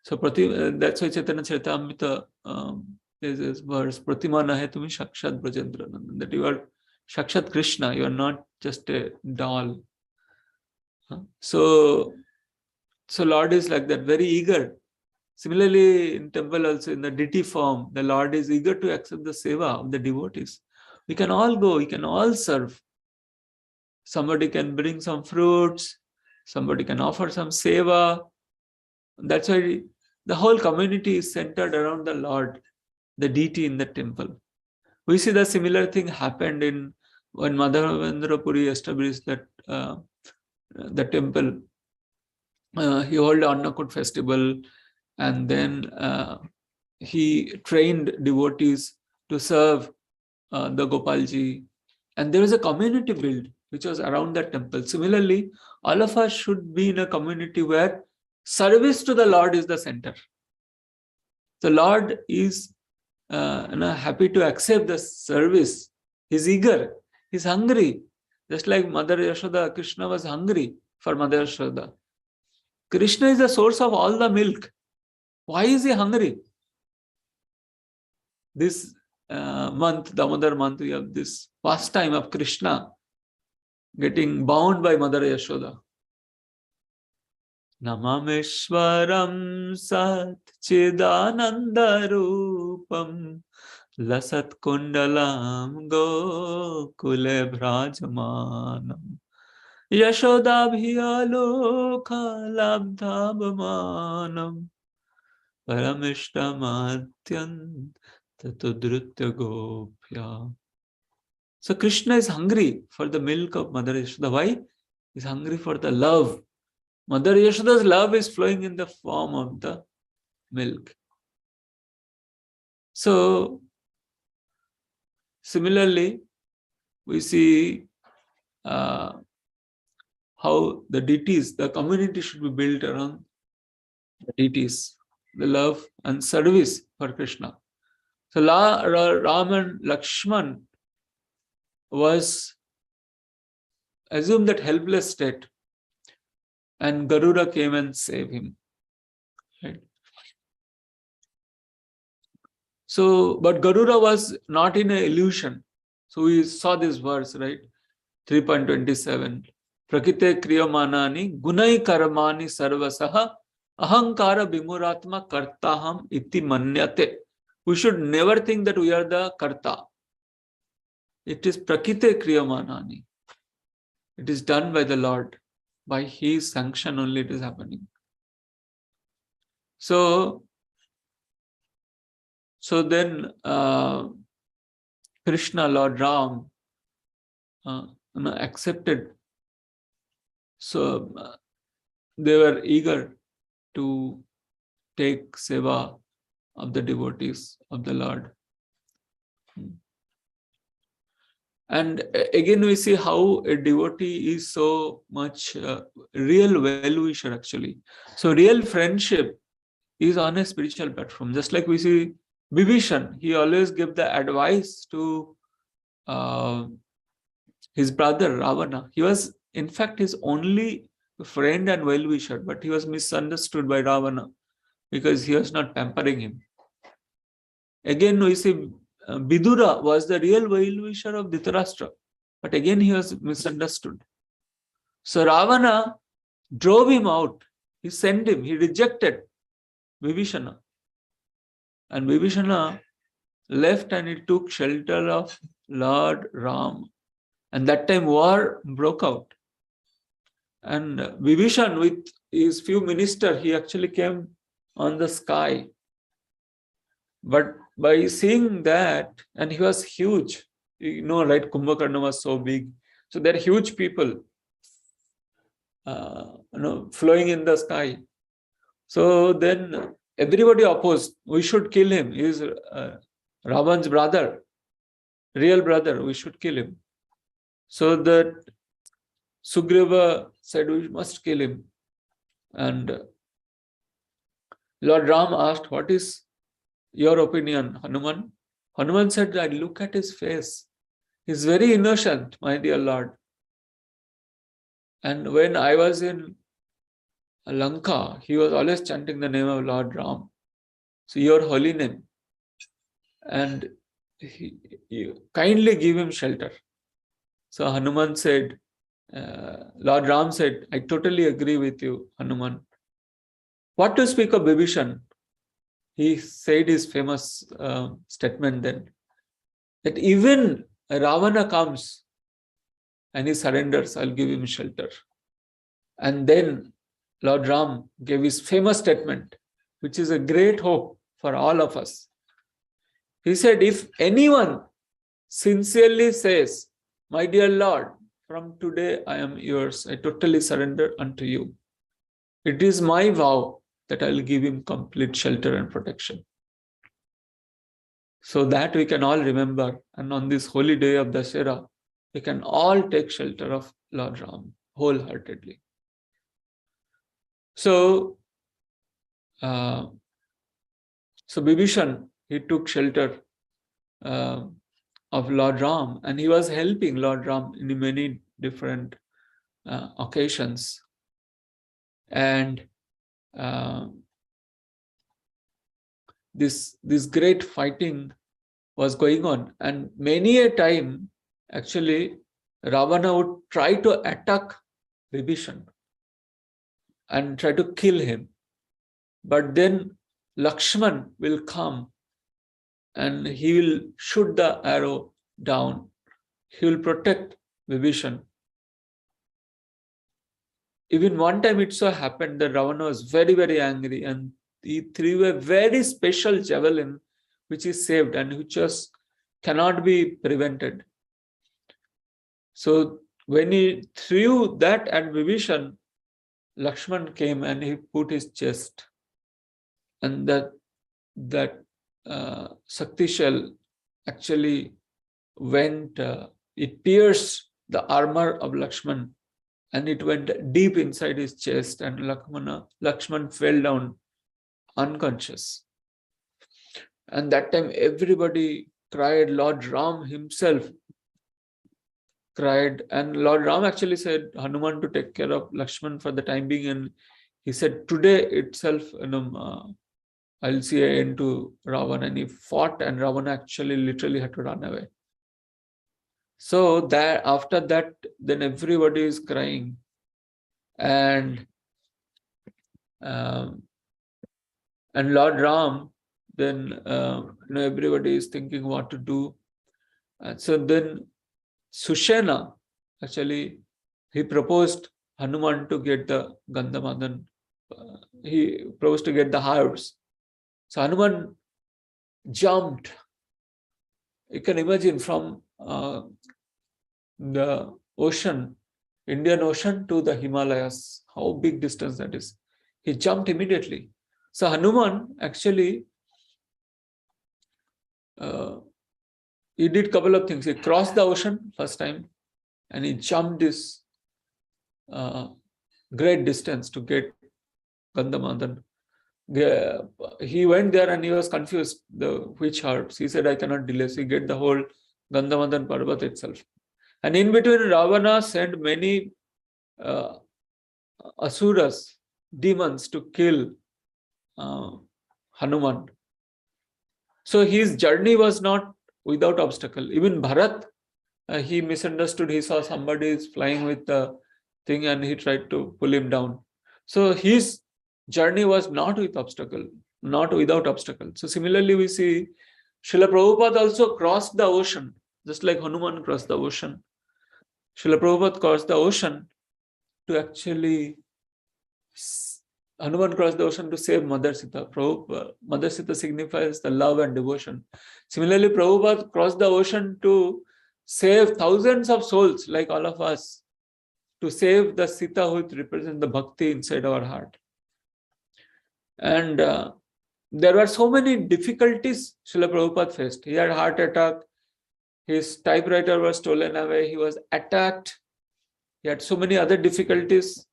So that's why Chaitanya Charitamrita, there's this verse, Pratima nahe tumi Shakshat Brajendra, that you are Shakshat Krishna, you are not just a doll. So Lord is like that, very eager. Similarly, in temple also, in the deity form, the Lord is eager to accept the seva of the devotees. We can all go, we can all serve. Somebody can bring some fruits, somebody can offer some seva. That's why the whole community is centered around the Lord, the deity in the temple. We see the similar thing happened when Madhavendra Puri established that the temple. He held Annakut festival, and then he trained devotees to serve the Gopalji. And there was a community built which was around the temple. Similarly, all of us should be in a community where service to the Lord is the center. The Lord is happy to accept the service. He's eager. He's hungry. Just like Mother Yashoda, Krishna was hungry for Mother Yashoda. Krishna is the source of all the milk. Why is he hungry? This month, Damodar month, we have this pastime of Krishna getting bound by Mother Yashoda. Namameshwaram Sat Chidananda Rupam Lasat Kundalam Gokule Bhrajamanam Yashodabhyaloka Labdhabamanam Paramishtamadhyant Tatudrutya Gopya. So Krishna is hungry for the milk of Mother Yashoda. Why? He's hungry for the love. Mother Yashoda's love is flowing in the form of the milk. So, similarly, we see how the deities, the community should be built around the deities, the love and service for Krishna. So, Rama and Lakshman was assumed that helpless state, and Garuda came and saved him. Right? So, but Garuda was not in an illusion. So we saw this verse, right? 3.27. Prakite kriyamanani gunai karmani sarvasaha ahankara bimuratma kartaham iti manyate. We should never think that we are the karta. It is prakite kriyamanani. It is done by the Lord. By His sanction only it is happening. So then Krishna, Lord Ram, accepted. So they were eager to take seva of the devotees of the Lord. And again we see how a devotee is so much real well-wisher actually. So real friendship is on a spiritual platform. Just like we see Vibhishan, he always gave the advice to his brother Ravana. He was in fact his only friend and well-wisher, but he was misunderstood by Ravana because he was not pampering him. Again we see Vidura was the real well-wisher of Dhritarashtra, but again he was misunderstood. So Ravana drove him out. He sent him. He rejected Vibhishana. And Vibhishana left and he took shelter of Lord Ram. And that time war broke out. And Vibhishan with his few ministers, he actually came on the sky. But by seeing that, and he was huge, you know, right? Kumbhakarna was so big. So they're huge people, flowing in the sky. So then everybody opposed. We should kill him. He is Ravan's brother, real brother. We should kill him. So that Sugriva said, we must kill him. And Lord Ram asked, what is your opinion, Hanuman? Hanuman said, I look at his face. He's very innocent, my dear Lord. And when I was in Lanka, he was always chanting the name of Lord Ram. So your holy name. And you kindly give him shelter. So Hanuman said, Lord Ram said, I totally agree with you, Hanuman. What to speak of Vibhishan? He said his famous statement then, that even Ravana comes and he surrenders, I'll give him shelter. And then Lord Ram gave his famous statement, which is a great hope for all of us. He said, if anyone sincerely says, my dear Lord, from today I am yours, I totally surrender unto you. It is my vow that I will give him complete shelter and protection. So that we can all remember, and on this holy day of Dashera, we can all take shelter of Lord Ram wholeheartedly. So Vibhishan he took shelter of Lord Ram, and he was helping Lord Ram in many different occasions. And this great fighting was going on, and many a time actually Ravana would try to attack Vibhishan and try to kill him, but then Lakshman will come and he will shoot the arrow down. He will protect Vibhishan. Even one time it so happened that Ravana was very, very angry, and he threw a very special javelin which is saved and which just cannot be prevented. So when he threw that at Vibhishan, Lakshman came and he put his chest, and that Shakti shell actually went, it pierced the armor of Lakshman, and it went deep inside his chest, and Lakshman fell down unconscious. And that time everybody cried. Lord Ram himself cried, and Lord Ram actually said Hanuman to take care of Lakshman for the time being, and he said, today itself, I'll see an end to Ravana. And he fought, and Ravana actually literally had to run away. So that after that, then everybody is crying, and Lord Ram, then everybody is thinking what to do. And so then Sushena, actually, he proposed Hanuman to get the Gandhamadan. He proposed to get the horse. So Hanuman jumped. You can imagine from the ocean, Indian Ocean to the Himalayas, how big distance that is. He jumped immediately. So Hanuman actually, he did a couple of things. He crossed the ocean first time, and he jumped this great distance to get Gandhamadan. He went there and he was confused which herbs. He said, I cannot delay. So he get the whole Gandhamadan Parvat itself. And in between, Ravana sent many asuras, demons, to kill Hanuman. So his journey was not without obstacle. Even Bharat, he misunderstood. He saw somebody is flying with the thing and he tried to pull him down. So his journey was not with obstacle, not without obstacle. So similarly, we see Srila Prabhupada also crossed the ocean, just like Hanuman crossed the ocean. Srila Prabhupada crossed the ocean to actually, Hanuman crossed the ocean to save Mother Sita. Mother Sita signifies the love and devotion. Similarly, Prabhupada crossed the ocean to save thousands of souls like all of us, to save the Sita which represents the bhakti inside our heart. And there were so many difficulties Srila Prabhupada faced. He had a heart attack. His typewriter was stolen away. He was attacked. He had so many other difficulties.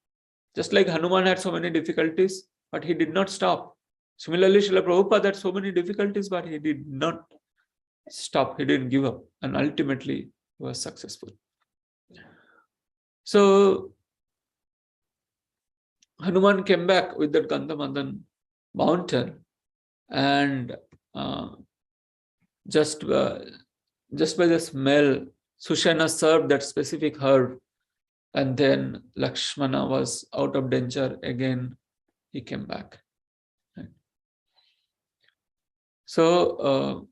Just like Hanuman had so many difficulties, but he did not stop. Similarly, Srila Prabhupada had so many difficulties, but he did not stop. He didn't give up. And ultimately, he was successful. So, Hanuman came back with that Gandhamadan mountain, and just by the smell, Sushena served that specific herb, and then Lakshmana was out of danger again. He came back. Right. So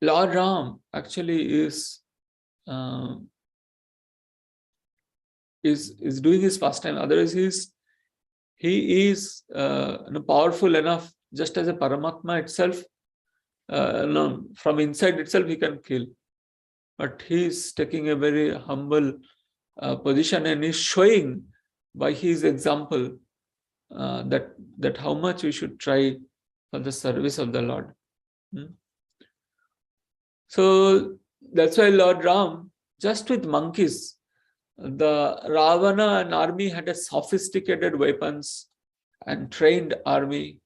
Lord Ram actually is doing his pastime. Otherwise, he is powerful enough, just as a Paramatma itself. From inside itself, he can kill. But he is taking a very humble position, and is showing by his example that how much we should try for the service of the Lord. So that's why Lord Ram, just with monkeys, the Ravana and army had a sophisticated weapons and trained army,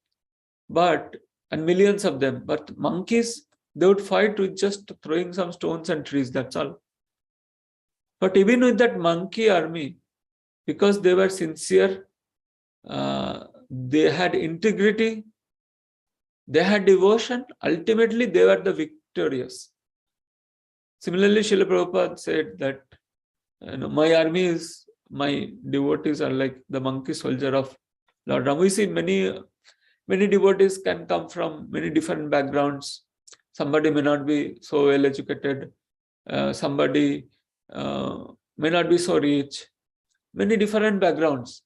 but and millions of them. But monkeys, they would fight with just throwing some stones and trees, that's all. But even with that monkey army, because they were sincere, they had integrity, they had devotion, ultimately they were the victorious. Similarly, Srila Prabhupada said that my army is, my devotees are like the monkey soldier of Lord Rama. We see many devotees can come from many different backgrounds. Somebody may not be so well educated, somebody may not be so rich, many different backgrounds.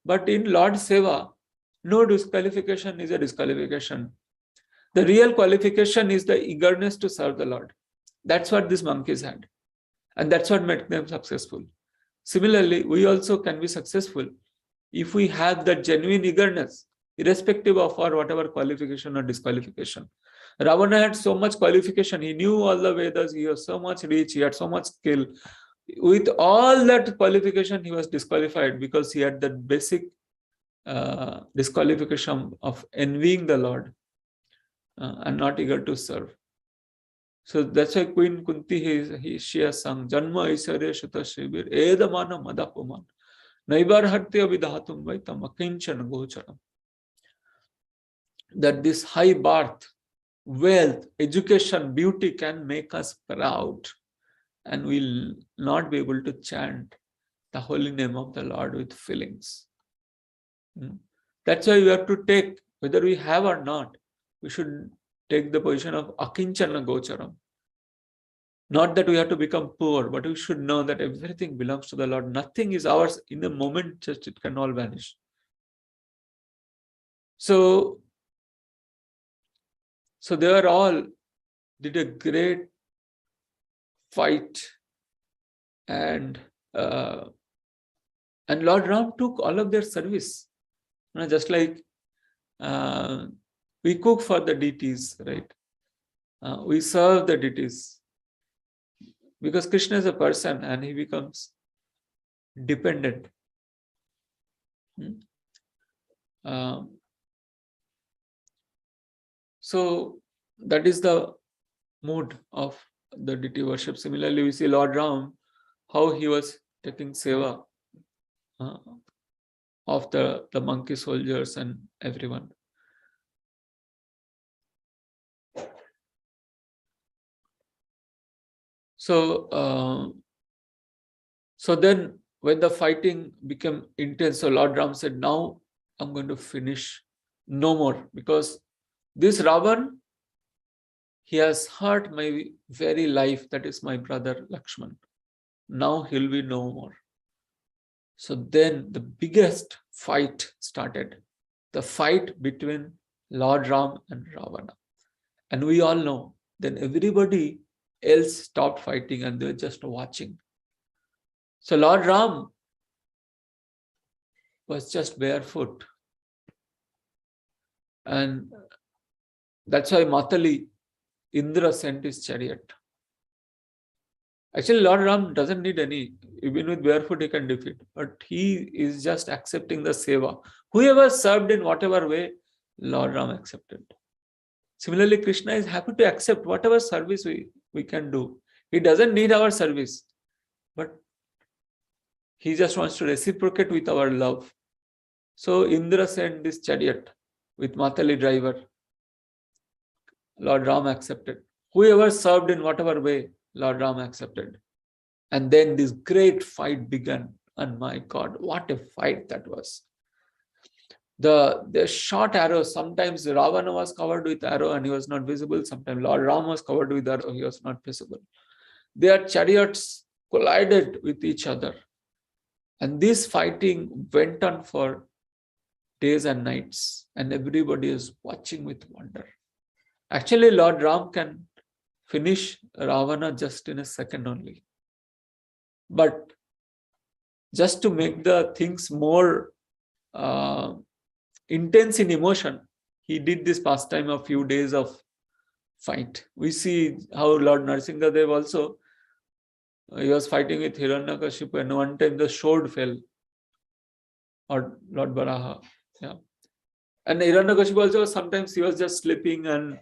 But in Lord Seva, no disqualification is a disqualification. The real qualification is the eagerness to serve the Lord. That's what these monkeys had. And that's what made them successful. Similarly, we also can be successful if we have that genuine eagerness, irrespective of our whatever qualification or disqualification. Ravana had so much qualification. He knew all the Vedas. He was so much rich. He had so much skill. With all that qualification, he was disqualified because he had that basic disqualification of envying the Lord and not eager to serve. So that's why Queen Kunti, she has sung Janma Aisarya Shuta Shibir Edamana Madapuman Naibar Hatya Vidhatum Vaitam Akinchan Gocharam. That this high birth, wealth, education, beauty can make us proud, and we'll not be able to chant the holy name of the Lord with feelings. That's why we have to take, whether we have or not, we should take the position of Akinchana Gocharam. Not that we have to become poor, but we should know that everything belongs to the Lord. Nothing is ours. In a moment, just it can all vanish. So they were all did a great fight, and Lord Ram took all of their service. Just like we cook for the deities, right? We serve the deities. Because Krishna is a person and he becomes dependent. So that is the mood of the deity worship. Similarly, we see Lord Ram, how he was taking seva of the monkey soldiers and everyone. So then when the fighting became intense, so Lord Ram said, now I'm going to finish, no more, because this Ravana, he has hurt my very life, that is my brother Lakshman. Now he'll be no more. So then the biggest fight started, the fight between Lord Ram and Ravana. And we all know, then everybody else stopped fighting and they were just watching. So Lord Ram was just barefoot. And that's why Matali, Indra sent his chariot. Actually, Lord Ram doesn't need any, even with barefoot he can defeat, but he is just accepting the seva. Whoever served in whatever way, Lord Ram accepted. Similarly, Krishna is happy to accept whatever service we can do. He doesn't need our service, but he just wants to reciprocate with our love. So Indra sent this chariot with Matali driver. Lord Ram accepted. Whoever served in whatever way, Lord Ram accepted. And then this great fight began. And my God, what a fight that was. The short arrows, sometimes Ravana was covered with arrow and he was not visible. Sometimes Lord Ram was covered with arrow, he was not visible. Their chariots collided with each other. And this fighting went on for days and nights. And everybody is watching with wonder. Actually, Lord Ram can finish Ravana just in a second only. But just to make the things more intense in emotion, he did this pastime of few days of fight. We see how Lord Narasimhadev also, he was fighting with Hiranyakashipu, and one time the sword fell, or Lord Baraha. Yeah. And Hiranyakashipu also, sometimes he was just sleeping and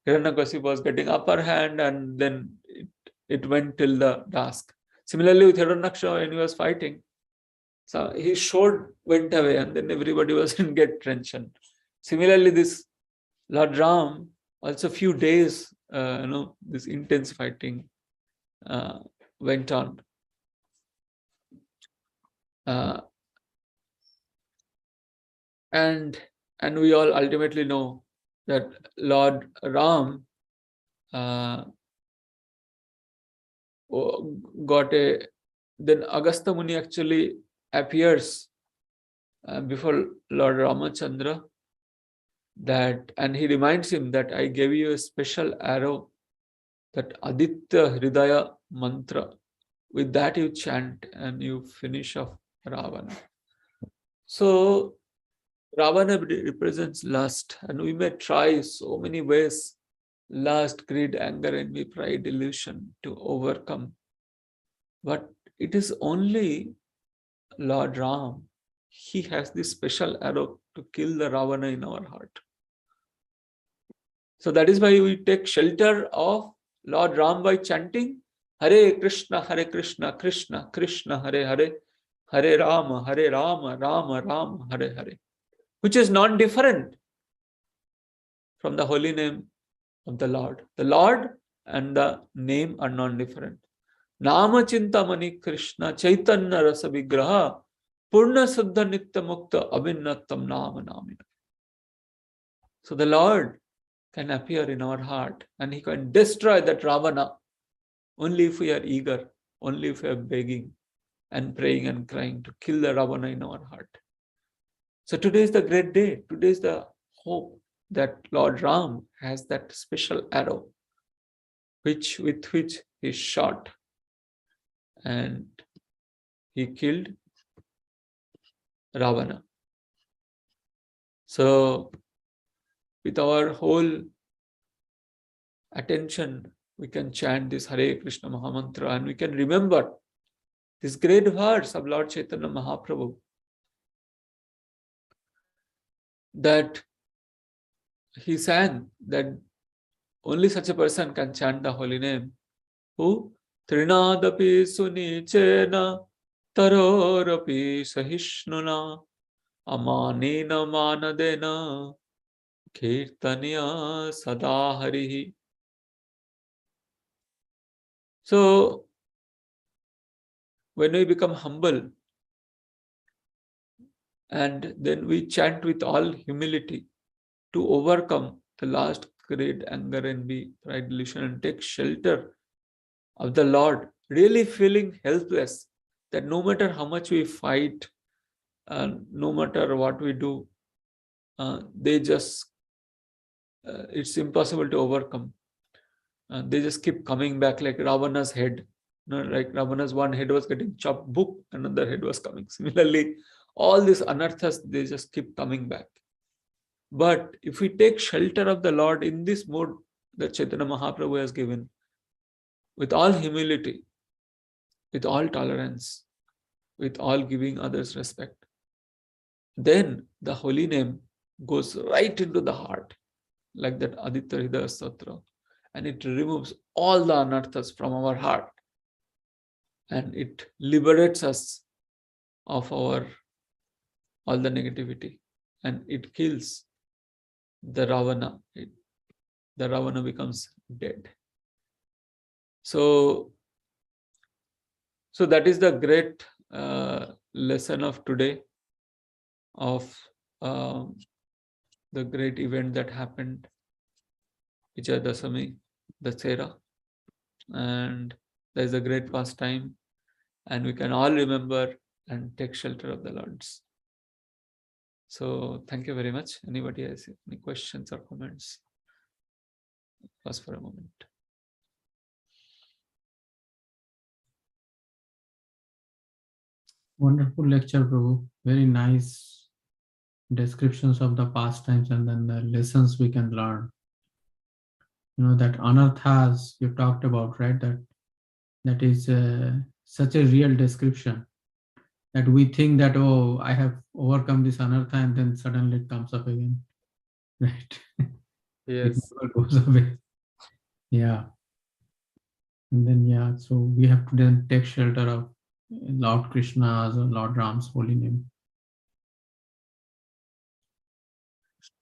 Hiranyakashipu was getting upper hand, and then it went till the dusk. Similarly with Hiranyaksha, when he was fighting, so his sword went away and then everybody was in get tension. Similarly, this Lord Ram, also few days, this intense fighting went on. And we all ultimately know that Lord Ram then Agastya Muni actually appears before Lord Ramachandra, and he reminds him that I gave you a special arrow, that Aditya Hridaya mantra. With that you chant and you finish off Ravana. So Ravana represents lust, and we may try so many ways, lust, greed, anger, envy, pride, delusion, to overcome. But it is only Lord Ram. He has this special arrow to kill the Ravana in our heart. So that is why we take shelter of Lord Ram by chanting Hare Krishna, Krishna Krishna, Hare Hare, Hare Rama, Rama Rama, Hare Hare, which is non-different from the holy name of the Lord. The Lord and the name are non-different. Nama Chintamani Krishna Chaitanya Rasa Vigraha Purna Suddha Nitya Mukta Abhinnatam Nama Namina. So the Lord can appear in our heart and he can destroy that Ravana only if we are eager, only if we are begging and praying and crying to kill the Ravana in our heart. So today is the great day. Today is the hope that Lord Ram has that special arrow with which he shot and he killed Ravana. So with our whole attention, we can chant this Hare Krishna Mahamantra and we can remember this great verse of Lord Chaitanya Mahaprabhu, that he sang that only such a person can chant the holy name who Trinadapi Sunichena Tarorapi Sahishnuna Amanena Manadena Kirtanya Sadaharihi. So when we become humble and then we chant with all humility to overcome the last great anger, envy, pride, delusion, and take shelter of the Lord, really feeling helpless, that no matter how much we fight, no matter what we do, it's impossible to overcome. They just keep coming back like Ravana's head. Like Ravana's one head was getting chopped, book, another head was coming. Similarly, all these anarthas, they just keep coming back. But if we take shelter of the Lord in this mode that Chaitanya Mahaprabhu has given, with all humility, with all tolerance, with all giving others respect, then the holy name goes right into the heart, like that Aditya Hridaya Stotra, and it removes all the anarthas from our heart, and it liberates us of all the negativity, and it kills the Ravana. The Ravana becomes dead. So that is the great lesson of today, of the great event that happened, Vijayadashami, Dasera, and there is a great pastime, and we can all remember and take shelter of the Lord's. So thank you very much. Anybody has any questions or comments? Pause for a moment. Wonderful lecture, Prabhu. Very nice descriptions of the pastimes and then the lessons we can learn. That anarthas you talked about, right? That is such a real description that we think that, oh, I have overcome this anartha, and then suddenly it comes up again. right? It Yes. never goes away. Yeah. And then, yeah, so we have to then take shelter of Lord Krishna's or Lord Ram's holy name.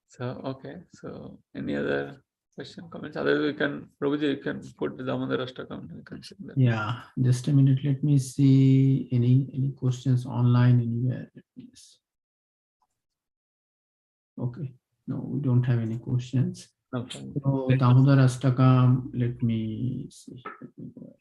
So, okay. So, any other question, comments? Otherwise, we can, Prabhuji, you can put the Damodar Ashtakam. We can see that. Yeah, just a minute. Let me see any questions online anywhere. Yes. Okay. No, we don't have any questions. No problem. So Damodar Ashtakam, let me see. Let me go ahead.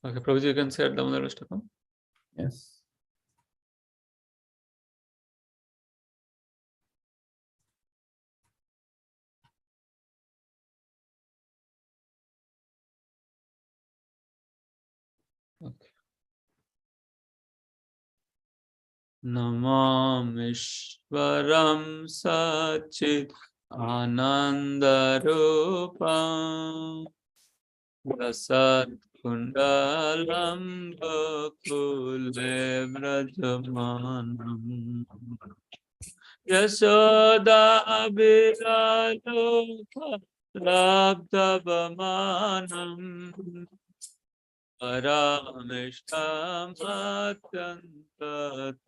Okay, Prabhuji, you can say Damodar Ashtakam. Yes. Okay. Namamishvaram Sachit Anandarupam Prasad Kundalam Bakule Vrajamanam Yasoda Abhiraloka Labdavamanam Paramishtam Atyanta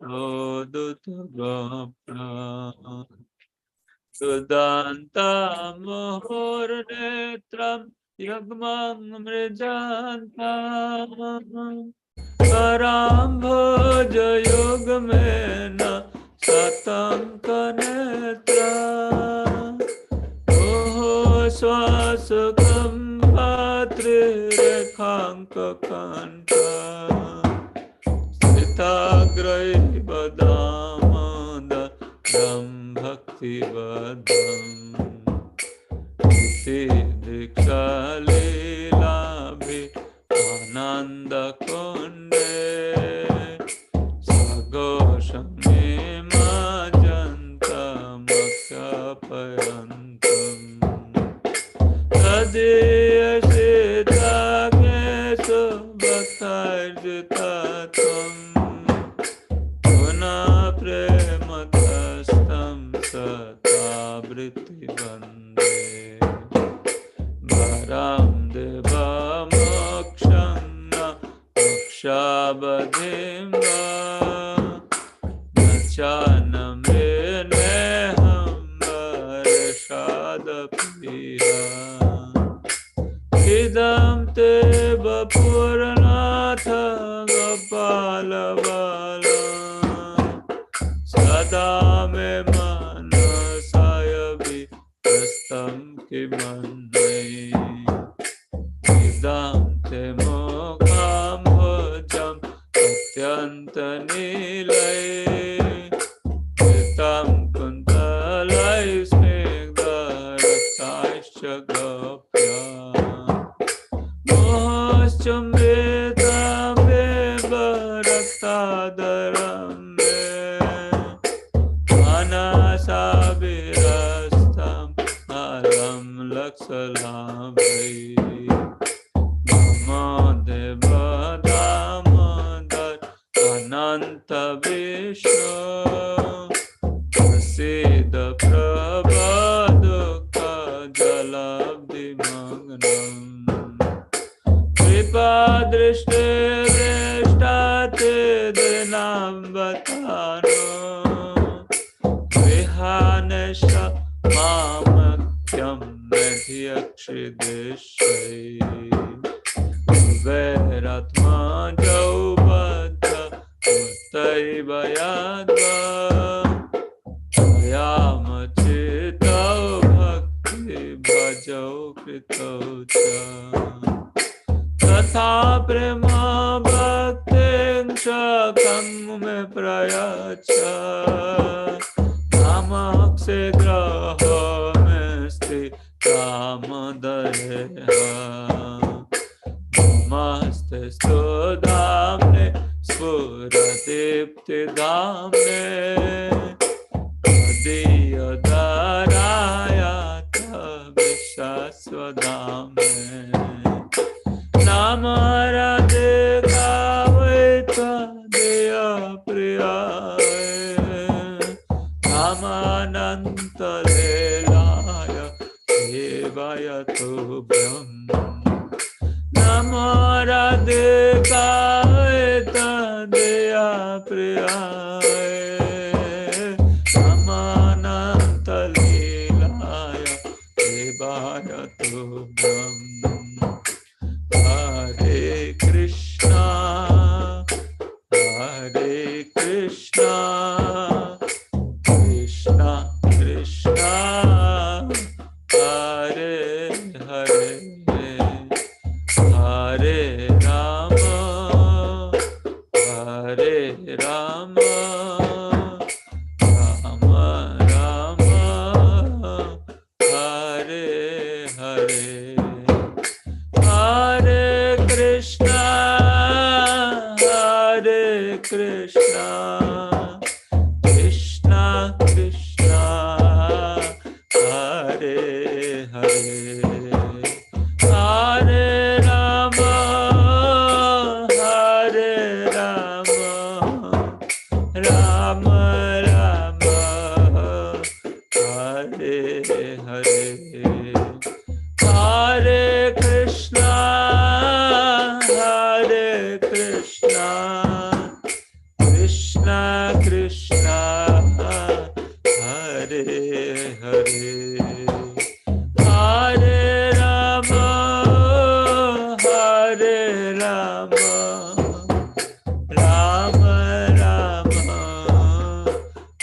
Todutagapra Sudanta Muhurnetram Yagmam Mrijantam Parambhoja Yogamena Satam Kanetra Oho Swasakam Patri Rekhanka Kanta Sitagrai Badamada Ram Bhakti Badam Iti Diksha Leelabhi Ananda Kunde Sagoshami Majanta Maksha Payantam Tadiya Sitakesu Bhaktajitatam Guna Prematastam Satabriti Bande Varam Deva Mokshana Mokshabadhimva Nachaname Neham Vareshadapiha Idam te Bapuranatha Gopalavala Sadame Manasaya Vitastam Kimannai Idam te Mokham Bhajam Atyanta Nilai Itam Kuntalai Snigdha Raktaischa Gopya Mohashchamrita Beba Raktadaram Anasabirastam Alam Laksalambai Namo Deva Damodar Ananta Vishnu Prasida Prabhadukha Jalabdi Magnam Kripa Drishti Vrishtate Dinam Vatano Vihanesha Mamakyam Medhyakshideshai Veratma Jaubadha Mustaiva Yadva Yamachitau Bhakti Bhajau Krita Katha prema bhaktin chakam me prayacha Kamakse graha mesti kamadaleha Namaste sudhamne spuradipti dhamne Adiya daraya tabishasvadhamne Namarade kavita deya priyaya Namananta lelaya devaya tubhyam Namarade kavita deya priyaya Namananta lelaya devaya tubhyam Hare Krishna, Krishna Krishna, Hare Hare, Hare Rama, Hare Rama, Rama Rama, Hare Hare. Hare Krishna, Krishna Krishna, Hare Hare, Hare Rama, Rama Rama, Hare Hare. Hare Krishna, Krishna Krishna, Hare Hare, Hare Rama, Rama Rama,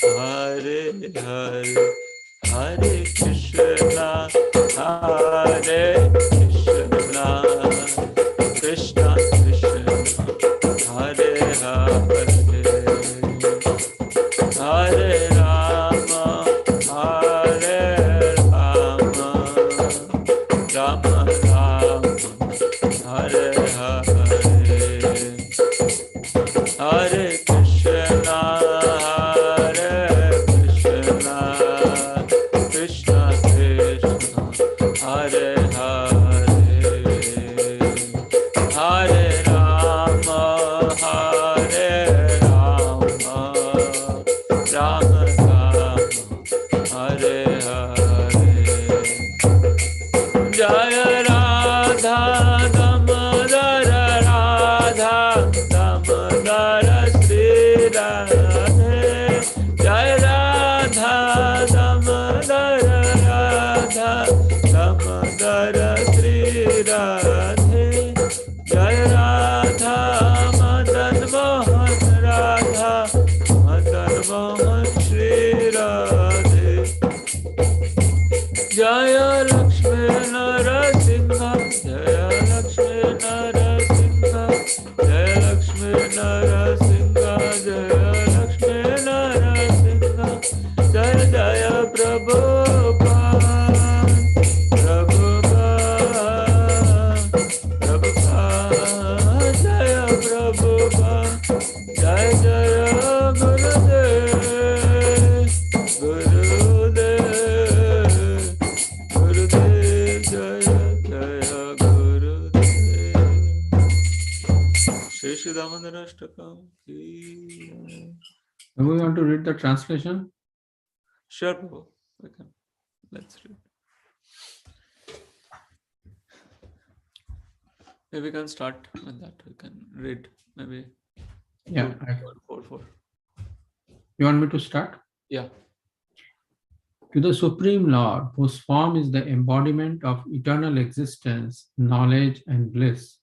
Hare Hare, Hare Krishna, Hare Krishna, Krishna Krishna, Hare Hare, Hare Rama, Rama Rama, Hare Hare, Hare Krishna, Krishna Krishna, Hare Hare, Hare Rama, Rama Rama, Hare Hare. Jaya Radha Damodara Radha Damodara Sri Radhe, Jaya Radha Damodara Radha Damodara Sri Radhe, Jaya Radha Madan Mohan Radha Madan Mohan Sri Radhe, Jaya Lakshmi Narasimha, Jaya Lakshmi Narasimha, Jaya Lakshmi Narasimha, Jaya Lakshmi Narasimha, Jaya Jaya Prabhupada, Prabhupada, Prabhupada, Jaya Prabhupada, Jaya Jaya Gurudev, Gurudev, Gurudev, Jaya Jaya Gurudev. Shri Shri Damodara Ashtakam ki. Do we want to read the translation? Sure, Prabhu. We can. Let's read. Maybe we can start with that. We can read maybe. Yeah. Four. You want me to start? Yeah. To the Supreme Lord, whose form is the embodiment of eternal existence, knowledge, and bliss,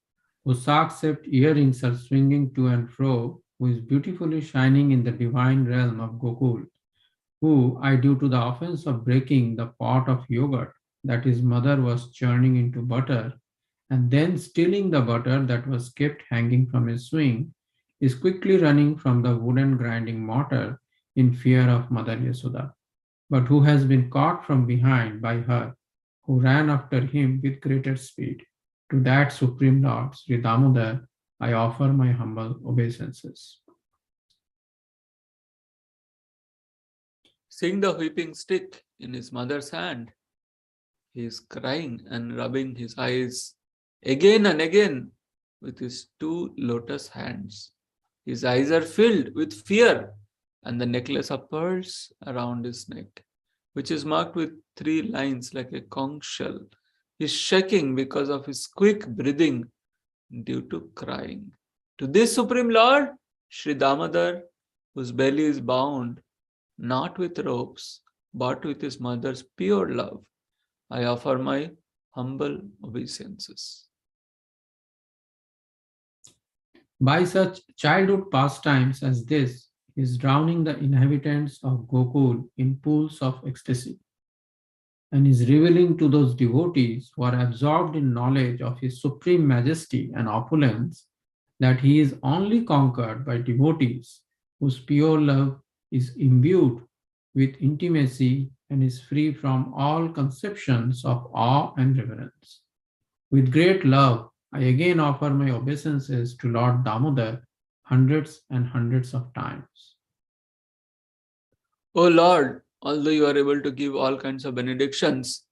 whose sack-shaped earrings are swinging to and fro, who is beautifully shining in the divine realm of Gokul, who I, due to the offense of breaking the pot of yogurt, that his mother was churning into butter and then stealing the butter that was kept hanging from his swing, is quickly running from the wooden grinding mortar in fear of Mother Yasoda, but who has been caught from behind by her, who ran after him with greater speed. To that Supreme Lord, Sri Damodar, I offer my humble obeisances. Seeing the whipping stick in his mother's hand, he is crying and rubbing his eyes again and again with his two lotus hands. His eyes are filled with fear, and the necklace of pearls around his neck, which is marked with 3 lines like a conch shell, is shaking because of his quick breathing due to crying. To this Supreme Lord, Sri Damodar, whose belly is bound not with ropes, but with his mother's pure love, I offer my humble obeisances. By such childhood pastimes as this, he is drowning the inhabitants of Gokul in pools of ecstasy, and is revealing to those devotees who are absorbed in knowledge of his supreme majesty and opulence that he is only conquered by devotees whose pure love is imbued with intimacy and is free from all conceptions of awe and reverence. With great love, I again offer my obeisances to Lord Damodar hundreds and hundreds of times. O Lord, although you are able to give all kinds of benedictions,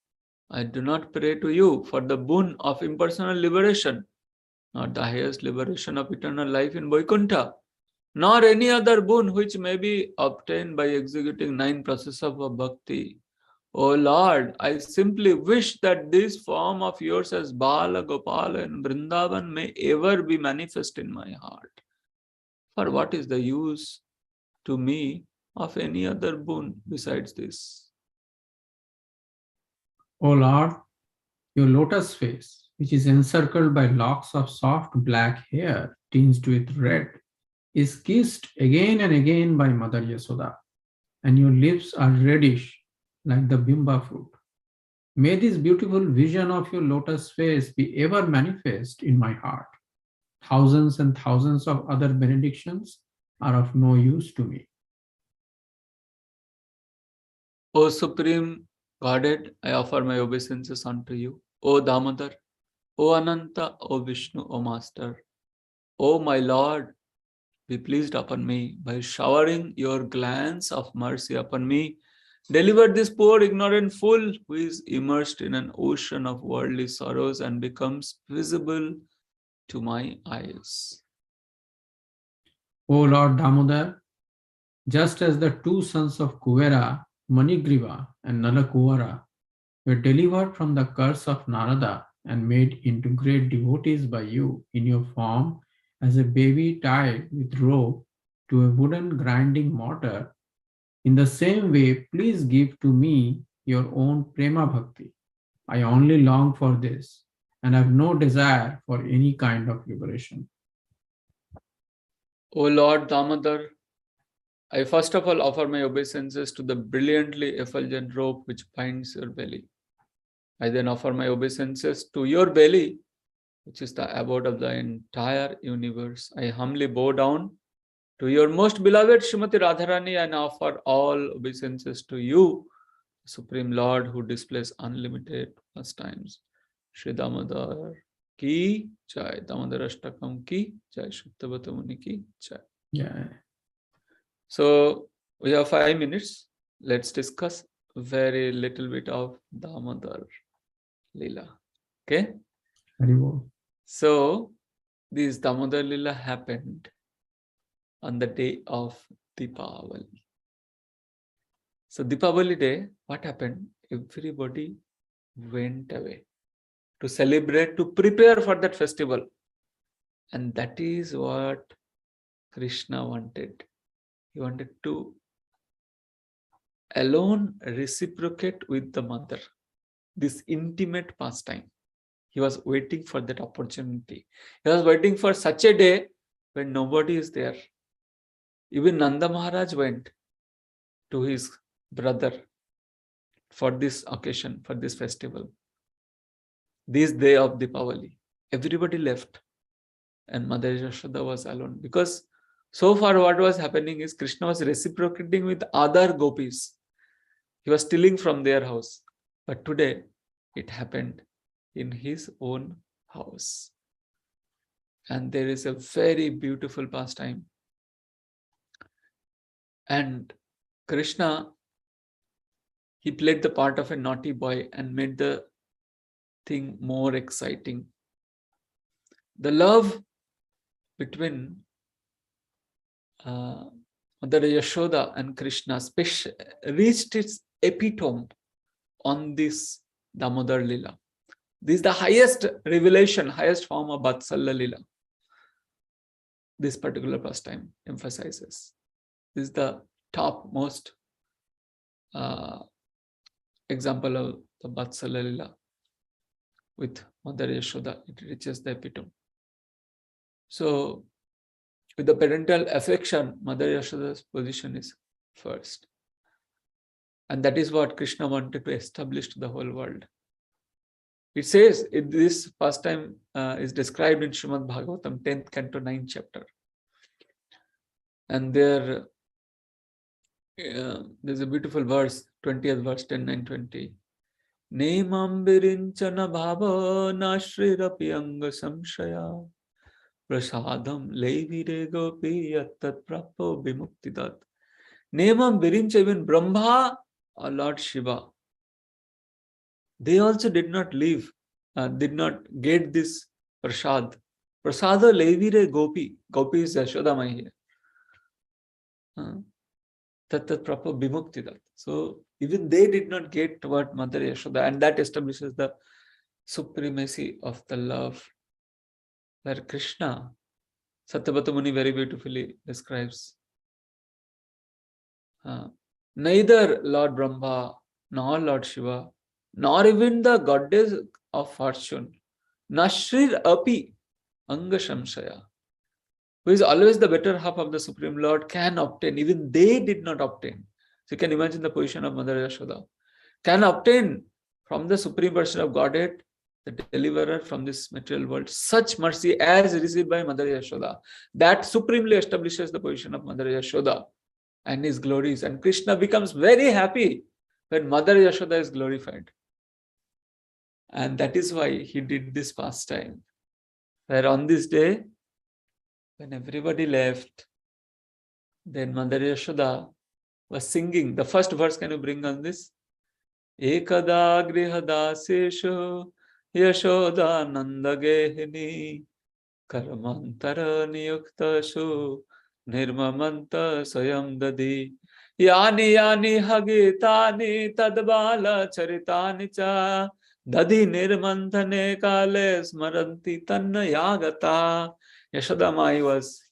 I do not pray to you for the boon of impersonal liberation, not the highest liberation of eternal life in Vaikuntha, nor any other boon which may be obtained by executing 9 processes of bhakti. O Lord, I simply wish that this form of yours as Bala, Gopala and Vrindavan may ever be manifest in my heart. For what is the use to me of any other boon besides this? O Lord, your lotus face, which is encircled by locks of soft black hair tinged with red, is kissed again and again by Mother Yasoda, and your lips are reddish like the bimba fruit. May this beautiful vision of your lotus face be ever manifest in my heart. Thousands and thousands of other benedictions are of no use to me. O Supreme Godhead, I offer my obeisances unto you. O Damodar, O Ananta, O Vishnu, O Master, O my Lord, be pleased upon me by showering your glance of mercy upon me. Deliver this poor ignorant fool who is immersed in an ocean of worldly sorrows and becomes visible to my eyes. O Lord Damodar, just as the 2 sons of Kuvera, Manigriva and Nalakuvara, were delivered from the curse of Narada and made into great devotees by you in your form as a baby tied with rope to a wooden grinding mortar, in the same way, please give to me your own prema bhakti. I only long for this and have no desire for any kind of liberation. O Lord Damodar, I first of all offer my obeisances to the brilliantly effulgent rope which binds your belly. I then offer my obeisances to your belly, which is the abode of the entire universe. I humbly bow down to your most beloved Srimati Radharani and offer all obeisances to you, Supreme Lord, who displays unlimited pastimes. Shri Damodar ki jai, Damodar Ashtakam ki jai, Shuktabhata Muni ki jai. Yeah. So we have 5 minutes. Let's discuss very little bit of Damodar Leela. Okay? Very well. So this Damodar Leela happened on the day of Deepavali. So Deepavali day, what happened? Everybody went away to celebrate, to prepare for that festival. And that is what Krishna wanted. He wanted to alone reciprocate with the mother, this intimate pastime. He was waiting for that opportunity. He was waiting for such a day when nobody is there. Even Nanda Maharaj went to his brother for this occasion, for this festival, this day of Deepavali. Everybody left and Mother Yashoda was alone, because so far what was happening is Krishna was reciprocating with other gopis. He was stealing from their house. But today it happened in his own house. And there is a very beautiful pastime. And Krishna, he played the part of a naughty boy and made the thing more exciting. The love between Mother Yashoda and Krishna reached its epitome on this Damodar Lila. This is the highest revelation, highest form of Vatsalya Lila. This particular pastime emphasizes. This is the topmost example of the Vatsalya Lila with Mother Yashoda. It reaches the epitome. So, with the parental affection, Mother Yashoda's position is first. And that is what Krishna wanted to establish to the whole world. It says, this pastime is described in Srimad Bhagavatam, 10th canto, 9th chapter. And there's a beautiful verse, 20th verse, 10, 9, 20. Nemam virinchana bhava nashri anga samshaya prasadam levire gopi yattat prapo vimuktidat. Nemam virincha, even Brahma or Lord Shiva, they also did not leave, did not get this prasad. Prasada levire gopi. Gopi is Yashoda Mai here. Tat proper bimuktidat. So even they did not get what Mother Yashoda, and that establishes the supremacy of the love, where Krishna, Satyabhata Muni very beautifully describes, neither Lord Brahma, nor Lord Shiva, nor even the goddess of fortune, Nashrir Api Anga Shamshaya, who is always the better half of the Supreme Lord, can obtain. Even they did not obtain. So you can imagine the position of Mother Yashoda. Can obtain from the Supreme Person of Godhead, the deliverer from this material world, such mercy as received by Mother Yashoda. That supremely establishes the position of Mother Yashoda and his glories. And Krishna becomes very happy when Mother Yashoda is glorified. And that is why he did this pastime, where on this day, when everybody left, then Mother Yashoda was singing. The first verse, can you bring on this? Ekada grihadasesho Yashoda nandagehini karmantara niyuktashu nirmamanta sayam dadi yani yani hagitani tadbala charitani cha dadi nirmanthane kale smaranti tanna yagata. Yashoda Mai was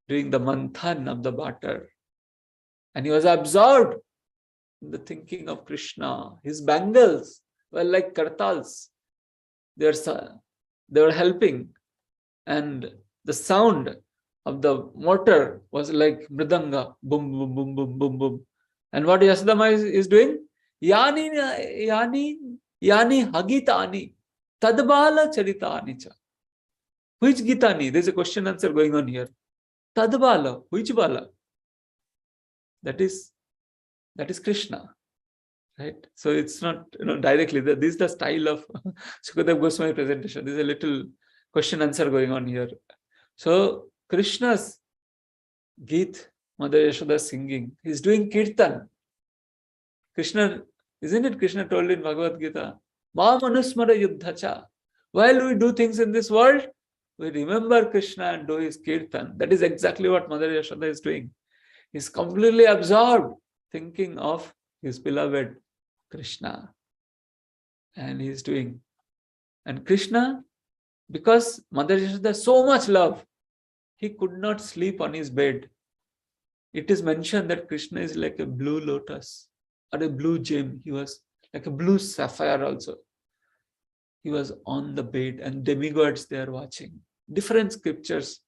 doing the manthan of the butter, and he was absorbed in the thinking of Krishna. His bangles were like kartals. They were helping, and the sound of the mortar was like mridanga, boom, boom, boom, boom, boom, boom. And what Yashoda Mai is doing? Yani hagitani tadbala charitani cha. Which Gitani? There's a question answer going on here. Tadbala, which bala? That is Krishna, right? So it's not directly. This is the style of Sukadev Goswami presentation. There's a little question answer going on here. So Krishna's Geet, Mother Yashoda singing. He's doing kirtan. Krishna, isn't it? Krishna told in Bhagavad-Gita, Ma manusmara yuddhacha. While we do things in this world, we remember Krishna and do his kirtan. That is exactly what Mother Yashoda is doing. He's completely absorbed, thinking of his beloved Krishna. And he's doing. And Krishna, because Mother Yashoda has so much love, he could not sleep on his bed. It is mentioned that Krishna is like a blue lotus or a blue gem. He was like a blue sapphire also. He was on the bed and demigods they are watching. Different scriptures,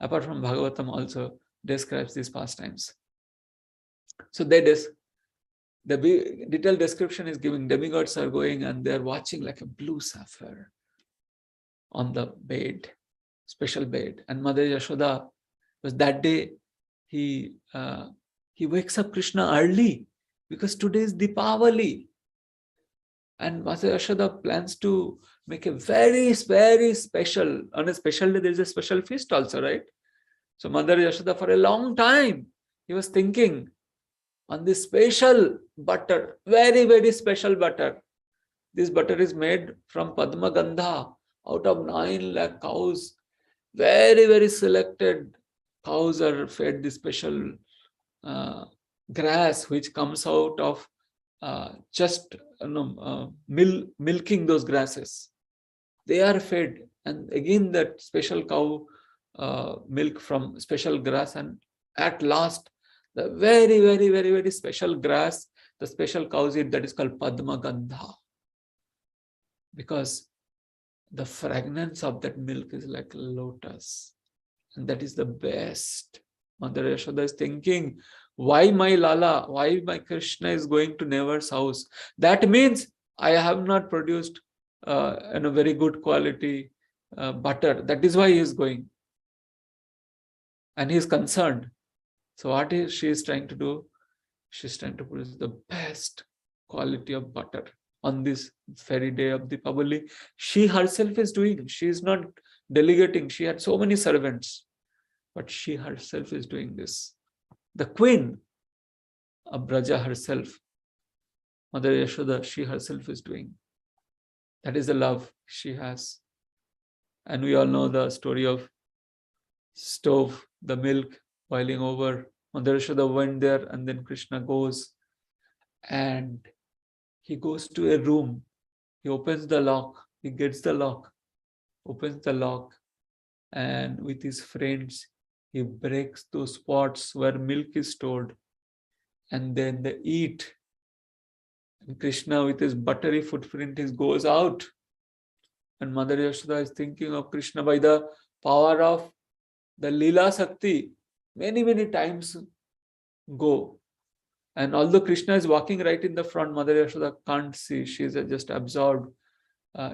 apart from Bhagavatam, also describes these pastimes. So The detailed description is giving. Demigods are going and they're watching like a blue sapphire on the bed, special bed. And Mother Yashoda, was that day, he wakes up Krishna early because today is Deepavali. And Mother Yashoda plans to make a very, very special, on a special day, there is a special feast also, right? So Mother Yashoda, for a long time, he was thinking on this special butter, very, very special butter. This butter is made from Padma Gandha, out of 9 lakh cows. Very, very selected cows are fed this special grass, which comes out of just milking those grasses. They are fed, and again that special cow milk from special grass, and at last the very, very, very, very special grass, the special cows eat, that is called Padma Gandha, because the fragrance of that milk is like lotus, and that is the best. Mother Yashoda is thinking, why my Lala, why my Krishna is going to neighbor's house? That means I have not produced a very good quality butter. That is why he is going. And he is concerned. So what is she is trying to do? She is trying to produce the best quality of butter on this very day of Deepavali. She herself is doing. She is not delegating. She had so many servants, but she herself is doing this. The queen of Braja herself, Mother Yashoda, she herself is doing. That is the love she has. And we all know the story of stove, the milk boiling over. Mother Yashoda went there, and then Krishna goes, and he goes to a room. He opens the lock. He gets the lock, opens the lock, and with his friends, he breaks those pots where milk is stored, and then they eat. And Krishna, with his buttery footprint, he goes out. And Mother Yashoda is thinking of Krishna by the power of the Leela Sakti. Many, many times go. And although Krishna is walking right in the front, Mother Yashoda can't see. She is just absorbed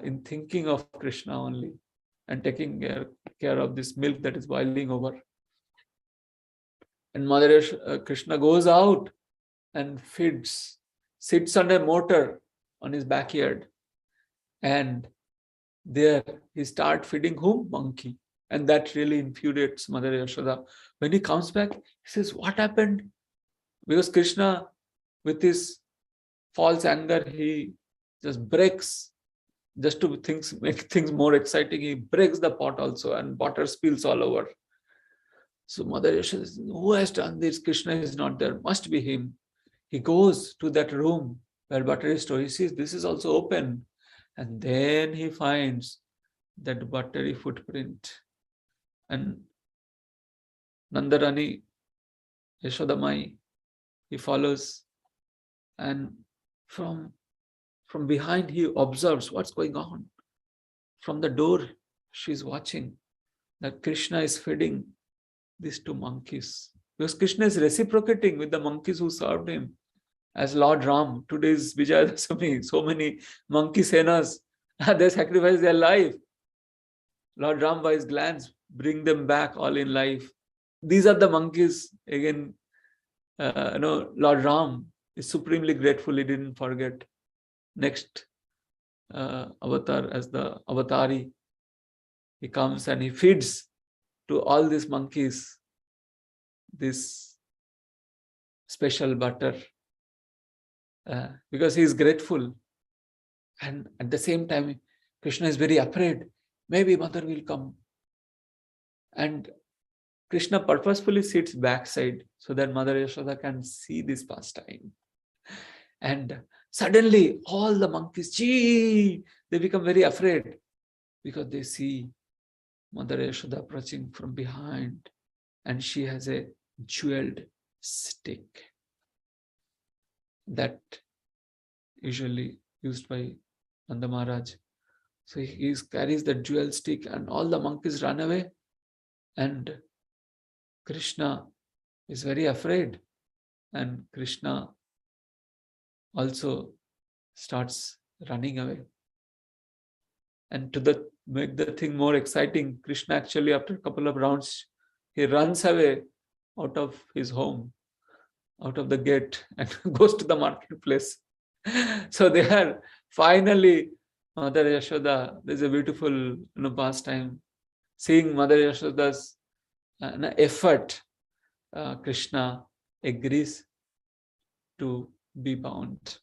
in thinking of Krishna only, and taking care of this milk that is boiling over. And Krishna goes out and feeds, sits on a motor on his backyard, and there he starts feeding whom? Monkey. And that really infuriates Mother Yashoda. When he comes back, he says, what happened? Because Krishna, with his false anger, he just breaks, just to make things more exciting, he breaks the pot also, and butter spills all over. So Mother Yashoda says, who has done this? Krishna is not there, must be him. He goes to that room where butter is stored. He sees this is also open. And then he finds that buttery footprint. And Nandarani, Yashodamai, he follows, and from behind he observes what's going on. From the door, she's watching that Krishna is feeding these 2 monkeys. Because Krishna is reciprocating with the monkeys who served him. As Lord Ram, today's Vijayadashami, so many monkey senas, they sacrifice their life. Lord Ram, by his glance, bring them back all in life. These are the monkeys. Again, Lord Ram is supremely grateful. He didn't forget. Next avatar, as the avatari, he comes and he feeds to all these monkeys this special butter, because he is grateful. And at the same time, Krishna is very afraid. Maybe mother will come. And Krishna purposefully sits backside so that Mother Yashoda can see this pastime. And suddenly all the monkeys, gee, they become very afraid because they see Mother Yashoda approaching from behind, and she has a jeweled stick that usually used by Nanda Maharaj. So he carries the jewel stick, and all the monkeys run away, and Krishna is very afraid, and Krishna also starts running away. And to make the thing more exciting, Krishna actually, after a couple of rounds, he runs away out of his home, out of the gate, and goes to the marketplace. So they are finally, Mother Yashoda, there's a beautiful pastime, seeing Mother Yashoda's effort, Krishna agrees to be bound.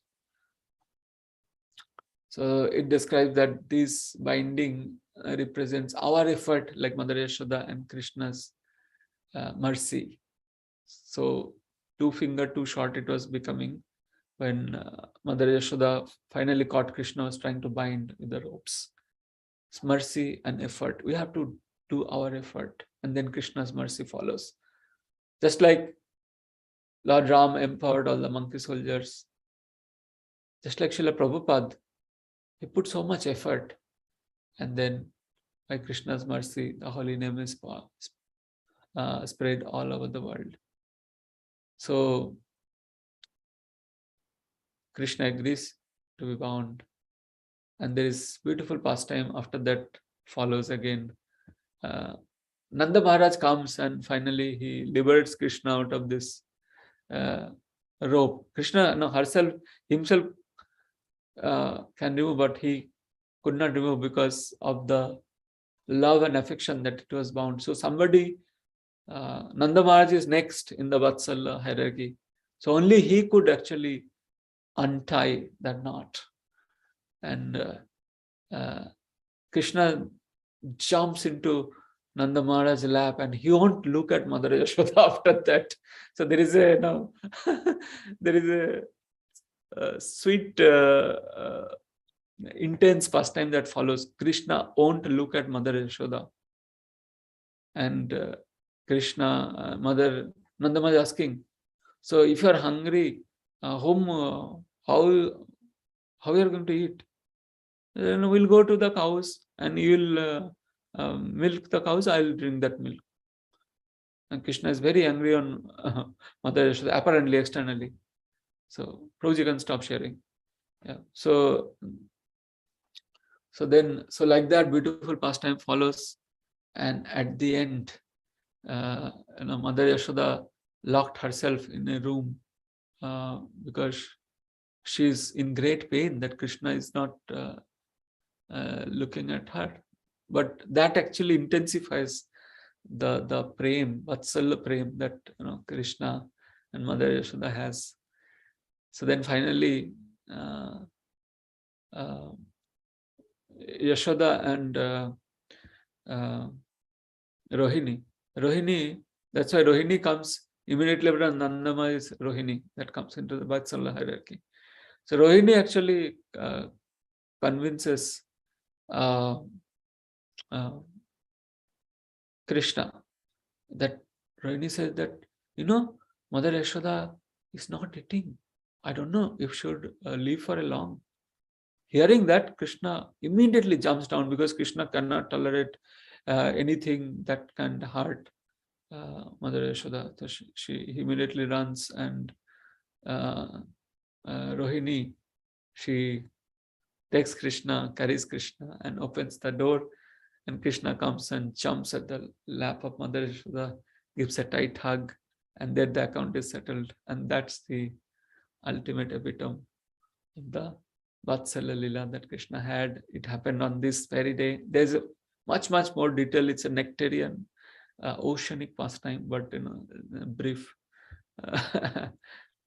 So it describes that this binding represents our effort, like Mother Yashoda, and Krishna's mercy. So 2 finger too short it was becoming when Mother Yashoda finally caught Krishna was trying to bind with the ropes. It's mercy and effort. We have to do our effort, and then Krishna's mercy follows. Just like Lord Ram empowered all the monkey soldiers, just like Srila Prabhupada, he put so much effort, and then by Krishna's mercy, the holy name is spread all over the world. So Krishna agrees to be bound, and there is beautiful pastime after that follows again. Nanda Maharaj comes and finally he liberates Krishna out of this rope. Krishna himself can remove, but he could not remove because of the love and affection that it was bound. So somebody, Nanda Maharaj is next in the Vatsala hierarchy. So only he could actually untie that knot. And Krishna jumps into Nanda Maharaj's lap and he won't look at Mother Yashoda after that. So there is a, there is a sweet, intense pastime that follows. Krishna won't look at Mother Yashoda. And Krishna, Nanda Maharaj asking, so if you are hungry, how you are going to eat? Then we'll go to the cows and you will milk the cows, I'll drink that milk. And Krishna is very angry on Mother Yashoda, apparently, externally. So Prabhuji can stop sharing. Yeah. So like that, beautiful pastime follows. And at the end, Mother Yashoda locked herself in a room because she's in great pain that Krishna is not looking at her. But that actually intensifies the prem, Vatsala prem that Krishna and Mother Yashoda has. So then finally, Yashoda and Rohini, that's why Rohini comes immediately after Nandama is Rohini, that comes into the Vatsala hierarchy. So Rohini actually convinces Krishna that Rohini says that, Mother Yashoda is not eating. I don't know if she should leave for a long. Hearing that, Krishna immediately jumps down because Krishna cannot tolerate anything that can hurt Mother Yashoda. So she immediately runs, and Rohini, she takes Krishna, carries Krishna and opens the door, and Krishna comes and jumps at the lap of Mother Yashoda, gives a tight hug, and then the account is settled. And that's the ultimate epitome of the Vatsala Lila that Krishna had. It happened on this very day. There's a much more detail. It's a nectarian, oceanic pastime, but brief.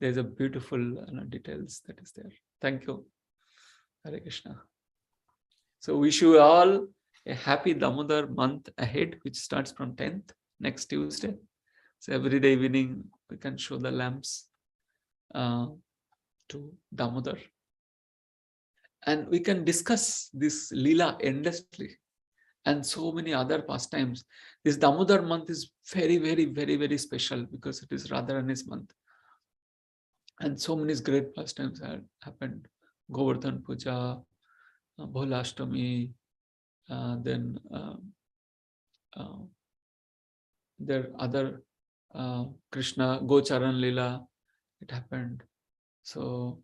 There's a beautiful details that is there. Thank you. Hare Krishna. So wish you all a happy Damodar month ahead, which starts from 10th, next Tuesday. So every day evening we can show the lamps to Damodar. And we can discuss this Leela endlessly and so many other pastimes. This Damodar month is very special because it is Radharani's month. And so many great pastimes have happened. Govardhan Puja, Bholashtami, then there are other Krishna Gocharan Leela, it happened. So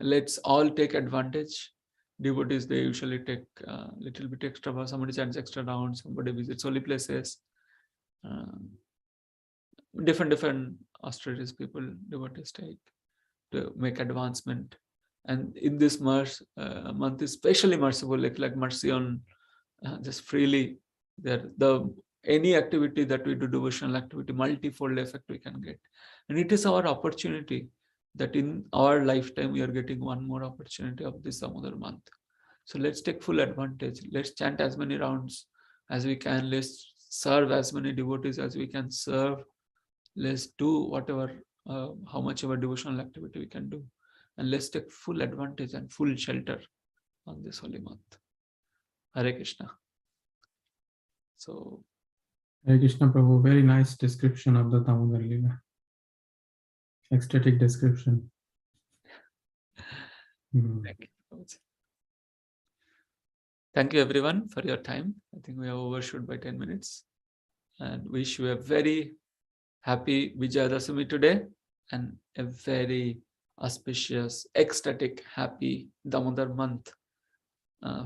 let's all take advantage. Devotees, they usually take a little bit extra. Somebody chants extra rounds, somebody visits holy places. Different austerities people, devotees take to make advancement. And in this month is especially merciful, like mercy on just freely. Any activity that we do, devotional activity, multifold effect we can get. And it is our opportunity that in our lifetime we are getting one more opportunity of this Damodar month. So let's take full advantage. Let's chant as many rounds as we can. Let's serve as many devotees as we can serve. Let's do whatever, how much of a devotional activity we can do. And let's take full advantage and full shelter on this holy month. Hare Krishna. So, Hare Krishna Prabhu, very nice description of the Damodar Lila. Ecstatic description. Thank you everyone for your time. I think we have overshot by 10 minutes. And wish you a very happy Vijayadashami today and a very auspicious, ecstatic, happy Damodar month,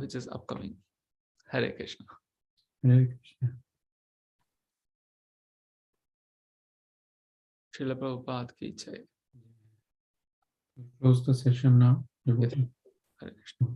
which is upcoming. Hare Krishna. Hare Krishna. Srila Prabhupada ki jai. Close the session now. Yes. Hare Krishna.